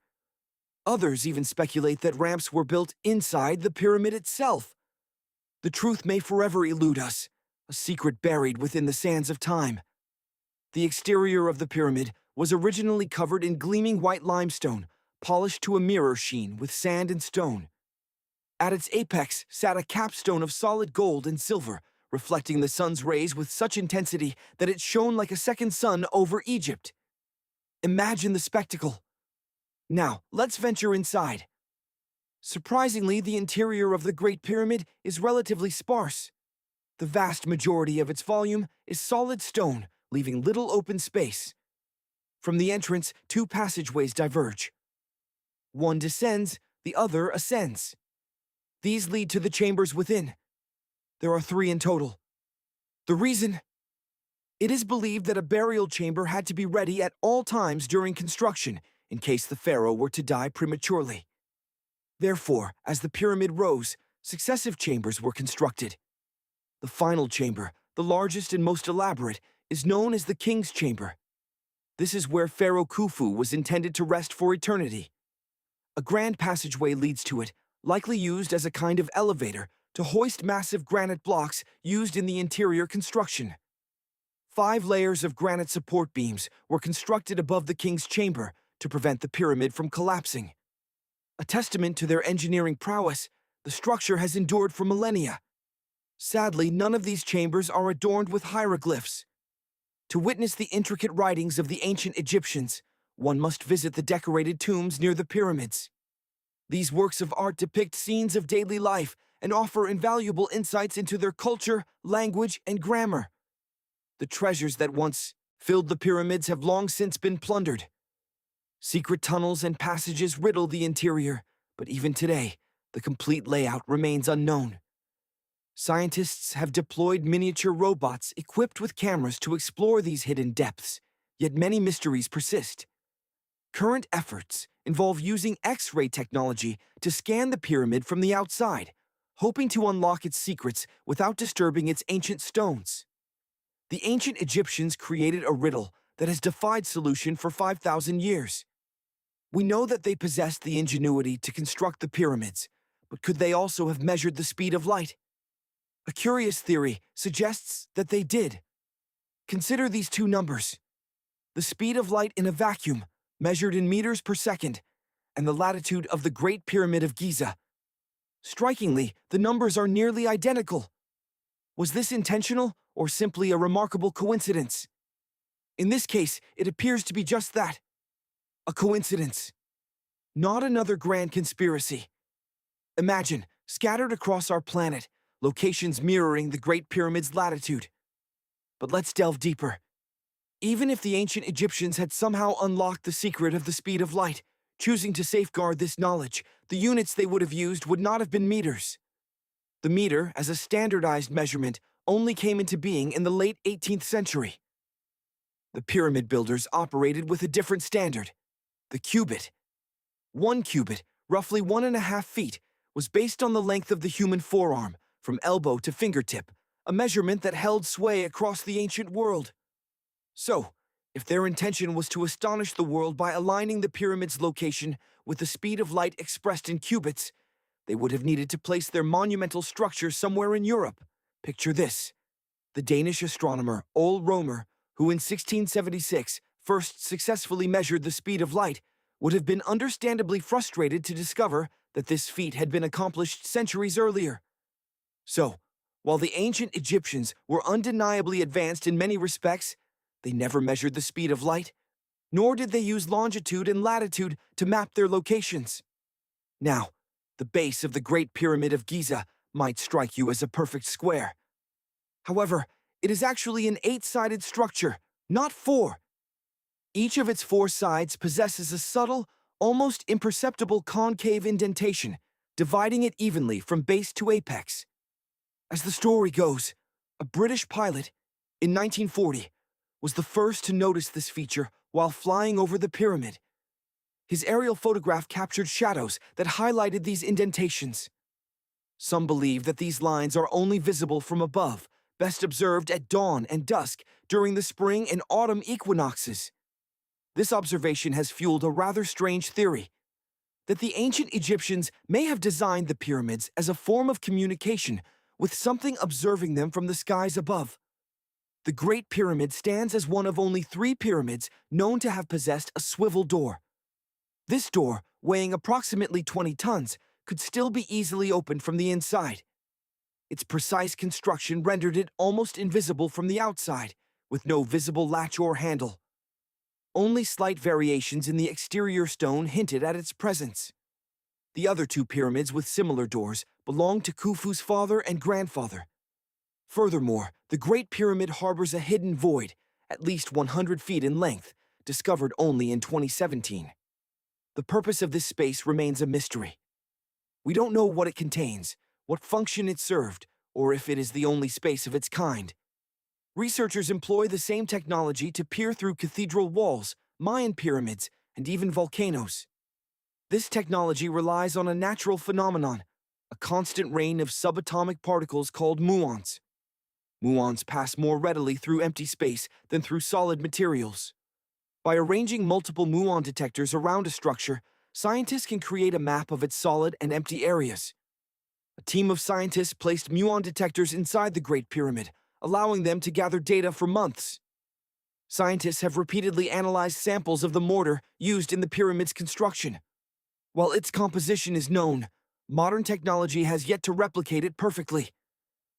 S1: Others even speculate that ramps were built inside the pyramid itself. The truth may forever elude us, a secret buried within the sands of time. The exterior of the pyramid was originally covered in gleaming white limestone, polished to a mirror sheen with sand and stone. At its apex sat a capstone of solid gold and silver, reflecting the sun's rays with such intensity that it shone like a second sun over Egypt. Imagine the spectacle. Now, let's venture inside. Surprisingly, the interior of the Great Pyramid is relatively sparse. The vast majority of its volume is solid stone, leaving little open space. From the entrance, two passageways diverge. One descends, the other ascends. These lead to the chambers within. There are 3 in total. The reason? It is believed that a burial chamber had to be ready at all times during construction, in case the pharaoh were to die prematurely. Therefore, as the pyramid rose, successive chambers were constructed. The final chamber, the largest and most elaborate, is known as the King's Chamber. This is where Pharaoh Khufu was intended to rest for eternity. A grand passageway leads to it, likely used as a kind of elevator to hoist massive granite blocks used in the interior construction. 5 layers of granite support beams were constructed above the king's chamber to prevent the pyramid from collapsing. A testament to their engineering prowess, the structure has endured for millennia. Sadly, none of these chambers are adorned with hieroglyphs. To witness the intricate writings of the ancient Egyptians, one must visit the decorated tombs near the pyramids. These works of art depict scenes of daily life and offer invaluable insights into their culture, language, and grammar. The treasures that once filled the pyramids have long since been plundered. Secret tunnels and passages riddle the interior, but even today, the complete layout remains unknown. Scientists have deployed miniature robots equipped with cameras to explore these hidden depths, yet many mysteries persist. Current efforts involve using X-ray technology to scan the pyramid from the outside, hoping to unlock its secrets without disturbing its ancient stones. The ancient Egyptians created a riddle that has defied solution for 5,000 years. We know that they possessed the ingenuity to construct the pyramids, but could they also have measured the speed of light? A curious theory suggests that they did. Consider these two numbers: the speed of light in a vacuum, measured in meters per second, and the latitude of the Great Pyramid of Giza. Strikingly, the numbers are nearly identical. Was this intentional or simply a remarkable coincidence? In this case, it appears to be just that: a coincidence. Not another grand conspiracy. Imagine, scattered across our planet, locations mirroring the Great Pyramid's latitude. But let's delve deeper. Even if the ancient Egyptians had somehow unlocked the secret of the speed of light, choosing to safeguard this knowledge, the units they would have used would not have been meters. The meter, as a standardized measurement, only came into being in the late 18th century. The pyramid builders operated with a different standard: the cubit. 1 cubit, roughly 1.5 feet, was based on the length of the human forearm, from elbow to fingertip, a measurement that held sway across the ancient world. So, if their intention was to astonish the world by aligning the pyramid's location with the speed of light expressed in cubits, they would have needed to place their monumental structure somewhere in Europe. Picture this: the Danish astronomer Ole Romer, who in 1676 first successfully measured the speed of light, would have been understandably frustrated to discover that this feat had been accomplished centuries earlier. So, while the ancient Egyptians were undeniably advanced in many respects, they never measured the speed of light, nor did they use longitude and latitude to map their locations. Now, the base of the Great Pyramid of Giza might strike you as a perfect square. However, it is actually an 8-sided structure, not 4. Each of its 4 sides possesses a subtle, almost imperceptible concave indentation, dividing it evenly from base to apex. As the story goes, a British pilot, in 1940, was the first to notice this feature while flying over the pyramid. His aerial photograph captured shadows that highlighted these indentations. Some believe that these lines are only visible from above, best observed at dawn and dusk during the spring and autumn equinoxes. This observation has fueled a rather strange theory: that the ancient Egyptians may have designed the pyramids as a form of communication with something observing them from the skies above. The Great Pyramid stands as one of only 3 pyramids known to have possessed a swivel door. This door, weighing approximately 20 tons, could still be easily opened from the inside. Its precise construction rendered it almost invisible from the outside, with no visible latch or handle. Only slight variations in the exterior stone hinted at its presence. The other 2 pyramids with similar doors belonged to Khufu's father and grandfather. Furthermore, the Great Pyramid harbors a hidden void, at least 100 feet in length, discovered only in 2017. The purpose of this space remains a mystery. We don't know what it contains, what function it served, or if it is the only space of its kind. Researchers employ the same technology to peer through cathedral walls, Mayan pyramids, and even volcanoes. This technology relies on a natural phenomenon: a constant rain of subatomic particles called muons. Muons pass more readily through empty space than through solid materials. By arranging multiple muon detectors around a structure, scientists can create a map of its solid and empty areas. A team of scientists placed muon detectors inside the Great Pyramid, allowing them to gather data for months. Scientists have repeatedly analyzed samples of the mortar used in the pyramid's construction. While its composition is known, modern technology has yet to replicate it perfectly.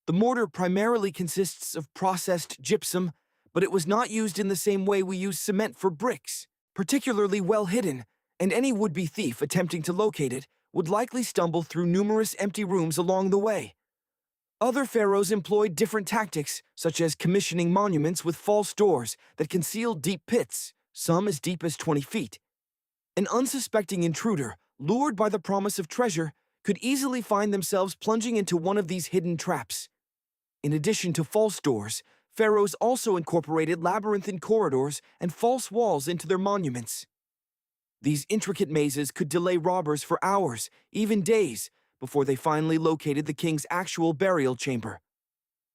S1: The mortar primarily consists of processed gypsum, but it was not used in the same way we use cement for bricks, particularly well hidden, and any would-be thief attempting to locate it would likely stumble through numerous empty rooms along the way. Other pharaohs employed different tactics, such as commissioning monuments with false doors that concealed deep pits, some as deep as 20 feet. An unsuspecting intruder, lured by the promise of treasure, could easily find themselves plunging into one of these hidden traps. In addition to false doors, pharaohs also incorporated labyrinthine corridors and false walls into their monuments. These intricate mazes could delay robbers for hours, even days, before they finally located the king's actual burial chamber.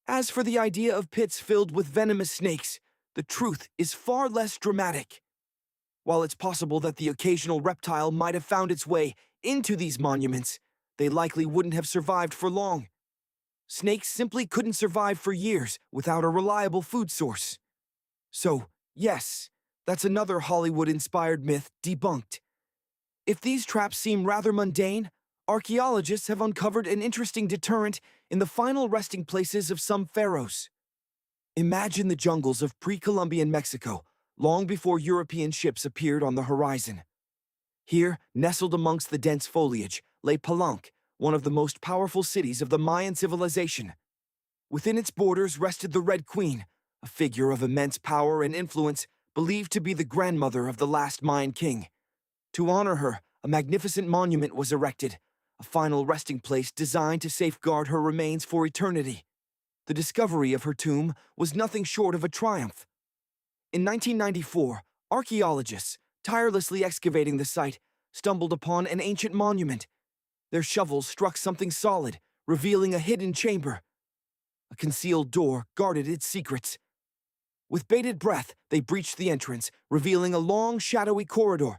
S1: As for the idea of pits filled with venomous snakes, the truth is far less dramatic. While it's possible that the occasional reptile might have found its way into these monuments, they likely wouldn't have survived for long. Snakes simply couldn't survive for years without a reliable food source. So, yes, that's another Hollywood-inspired myth debunked. If these traps seem rather mundane, archaeologists have uncovered an interesting deterrent in the final resting places of some pharaohs. Imagine the jungles of pre-Columbian Mexico, long before European ships appeared on the horizon. Here, nestled amongst the dense foliage, lay Palenque, one of the most powerful cities of the Mayan civilization. Within its borders rested the Red Queen, a figure of immense power and influence, believed to be the grandmother of the last Mayan king. To honor her, a magnificent monument was erected, a final resting place designed to safeguard her remains for eternity. The discovery of her tomb was nothing short of a triumph. In 1994, archaeologists, tirelessly excavating the site, stumbled upon an ancient monument. Their shovels struck something solid, revealing a hidden chamber. A concealed door guarded its secrets. With bated breath, they breached the entrance, revealing a long, shadowy corridor.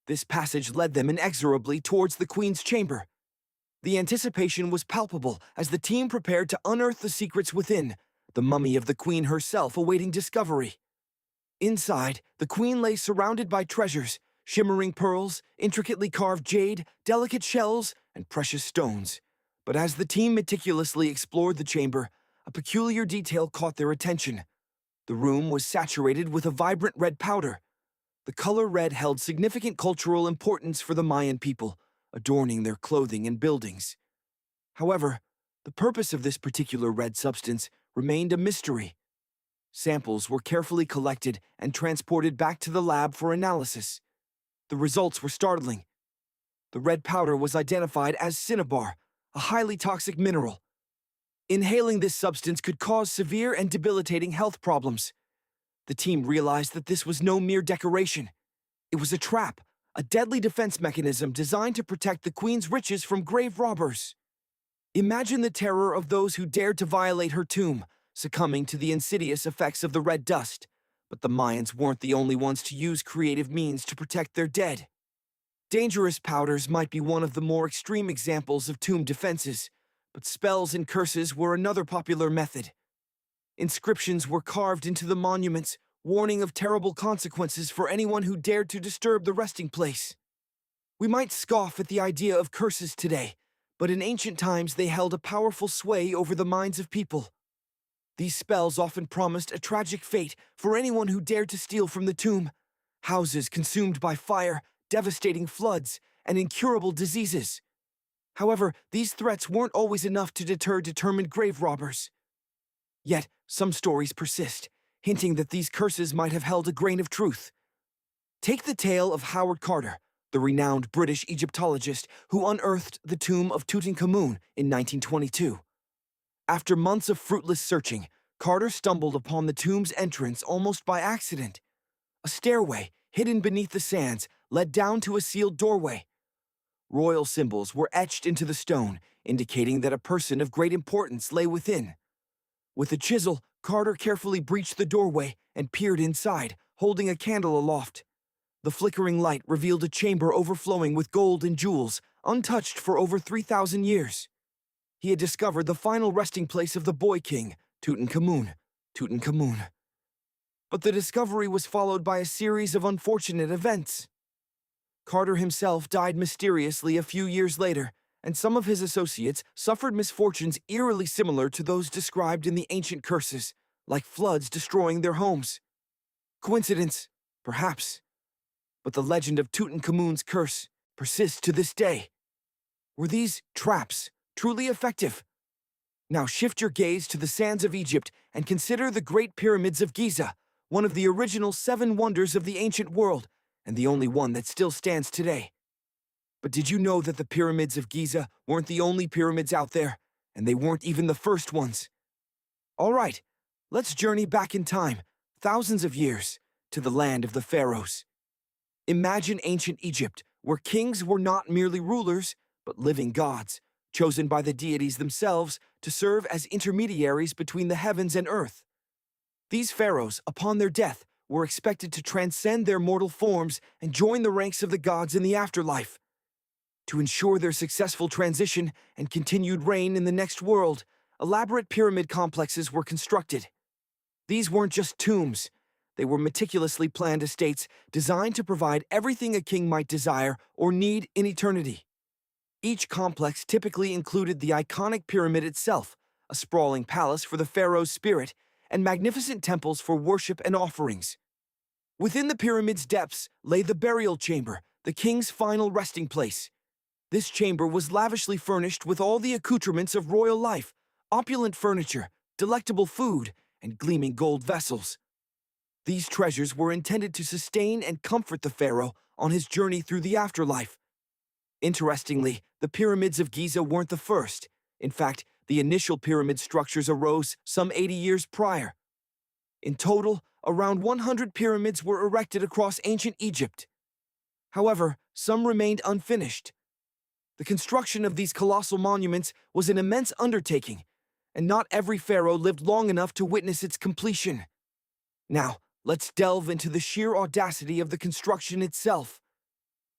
S1: This passage led them inexorably towards the Queen's chamber. The anticipation was palpable as the team prepared to unearth the secrets within, the mummy of the Queen herself awaiting discovery. Inside, the Queen lay surrounded by treasures, shimmering pearls, intricately carved jade, delicate shells, and precious stones. But as the team meticulously explored the chamber, a peculiar detail caught their attention. The room was saturated with a vibrant red powder. The color red held significant cultural importance for the Mayan people, adorning their clothing and buildings. However, the purpose of this particular red substance remained a mystery. Samples were carefully collected and transported back to the lab for analysis. The results were startling. The red powder was identified as cinnabar, a highly toxic mineral. Inhaling this substance could cause severe and debilitating health problems. The team realized that this was no mere decoration. It was a trap, a deadly defense mechanism designed to protect the Queen's riches from grave robbers. Imagine the terror of those who dared to violate her tomb, succumbing to the insidious effects of the red dust. But the Mayans weren't the only ones to use creative means to protect their dead. Dangerous powders might be one of the more extreme examples of tomb defenses, but spells and curses were another popular method. Inscriptions were carved into the monuments, warning of terrible consequences for anyone who dared to disturb the resting place. We might scoff at the idea of curses today, but in ancient times they held a powerful sway over the minds of people. These spells often promised a tragic fate for anyone who dared to steal from the tomb. Houses consumed by fire, devastating floods, and incurable diseases. However, these threats weren't always enough to deter determined grave robbers. Yet, some stories persist, hinting that these curses might have held a grain of truth. Take the tale of Howard Carter, the renowned British Egyptologist who unearthed the tomb of Tutankhamun in 1922. After months of fruitless searching, Carter stumbled upon the tomb's entrance almost by accident. A stairway, hidden beneath the sands, led down to a sealed doorway. Royal symbols were etched into the stone, indicating that a person of great importance lay within. With a chisel, Carter carefully breached the doorway and peered inside, holding a candle aloft. The flickering light revealed a chamber overflowing with gold and jewels, untouched for over 3,000 years. He had discovered the final resting place of the boy king, Tutankhamun. But the discovery was followed by a series of unfortunate events. Carter himself died mysteriously a few years later, and some of his associates suffered misfortunes eerily similar to those described in the ancient curses, like floods destroying their homes. Coincidence? Perhaps. But the legend of Tutankhamun's curse persists to this day. Were these traps truly effective? Now shift your gaze to the sands of Egypt and consider the Great Pyramids of Giza, one of the original 7 wonders of the ancient world, and the only one that still stands today. But did you know that the Pyramids of Giza weren't the only pyramids out there, and they weren't even the first ones? All right, let's journey back in time, thousands of years, to the land of the pharaohs. Imagine ancient Egypt, where kings were not merely rulers, but living gods, chosen by the deities themselves to serve as intermediaries between the heavens and earth. These pharaohs, upon their death, were expected to transcend their mortal forms and join the ranks of the gods in the afterlife. To ensure their successful transition and continued reign in the next world, elaborate pyramid complexes were constructed. These weren't just tombs. They were meticulously planned estates designed to provide everything a king might desire or need in eternity. Each complex typically included the iconic pyramid itself, a sprawling palace for the pharaoh's spirit, and magnificent temples for worship and offerings. Within the pyramid's depths lay the burial chamber, the king's final resting place. This chamber was lavishly furnished with all the accoutrements of royal life, opulent furniture, delectable food, and gleaming gold vessels. These treasures were intended to sustain and comfort the pharaoh on his journey through the afterlife. Interestingly, the pyramids of Giza weren't the first. In fact, the initial pyramid structures arose some 80 years prior. In total, around 100 pyramids were erected across ancient Egypt. However, some remained unfinished. The construction of these colossal monuments was an immense undertaking, and not every pharaoh lived long enough to witness its completion. Now, let's delve into the sheer audacity of the construction itself.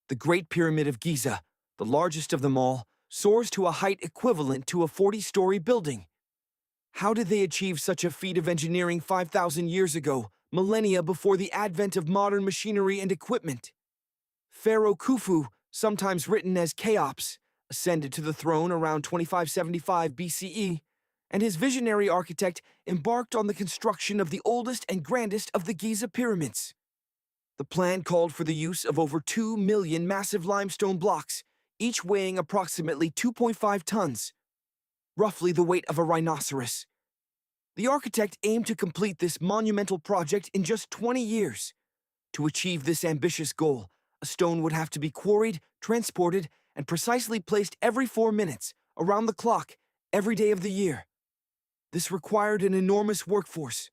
S1: The Great Pyramid of Giza, the largest of them all, soars to a height equivalent to a 40-story building. How did they achieve such a feat of engineering 5,000 years ago, millennia before the advent of modern machinery and equipment? Pharaoh Khufu, sometimes written as Cheops, ascended to the throne around 2575 BCE, and his visionary architect embarked on the construction of the oldest and grandest of the Giza pyramids. The plan called for the use of over 2 million massive limestone blocks, each weighing approximately 2.5 tons, roughly the weight of a rhinoceros. The architect aimed to complete this monumental project in just 20 years. To achieve this ambitious goal, a stone would have to be quarried, transported, and precisely placed every 4 minutes, around the clock, every day of the year. This required an enormous workforce.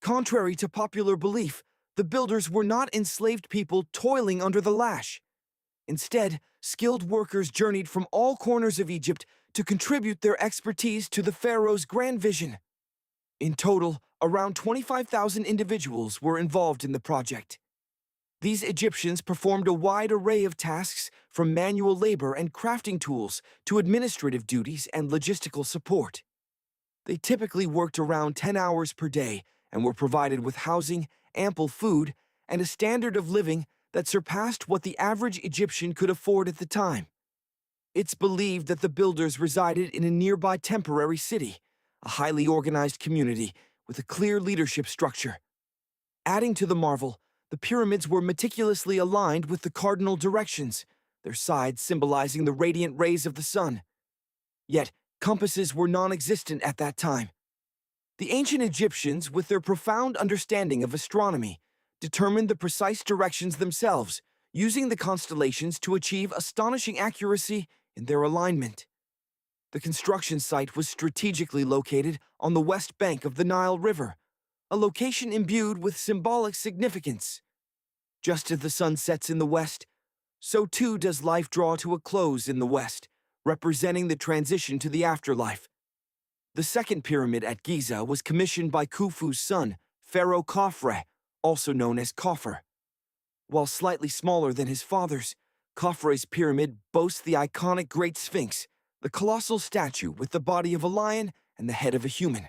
S1: Contrary to popular belief, the builders were not enslaved people toiling under the lash. Instead, skilled workers journeyed from all corners of Egypt to contribute their expertise to the pharaoh's grand vision. In total, around 25,000 individuals were involved in the project. These Egyptians performed a wide array of tasks, from manual labor and crafting tools to administrative duties and logistical support. They typically worked around 10 hours per day and were provided with housing, ample food, and a standard of living that surpassed what the average Egyptian could afford at the time. It's believed that the builders resided in a nearby temporary city, a highly organized community with a clear leadership structure. Adding to the marvel, the pyramids were meticulously aligned with the cardinal directions, their sides symbolizing the radiant rays of the sun. Yet, compasses were non-existent at that time. The ancient Egyptians, with their profound understanding of astronomy, determined the precise directions themselves, using the constellations to achieve astonishing accuracy in their alignment. The construction site was strategically located on the west bank of the Nile River, a location imbued with symbolic significance. Just as the sun sets in the west, so too does life draw to a close in the west, representing the transition to the afterlife. The second pyramid at Giza was commissioned by Khufu's son, Pharaoh Khafre, also known as Khafre. While slightly smaller than his father's, Khafre's pyramid boasts the iconic Great Sphinx, the colossal statue with the body of a lion and the head of a human.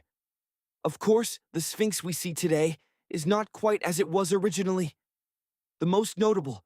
S1: Of course, the Sphinx we see today is not quite as it was originally. The most notable,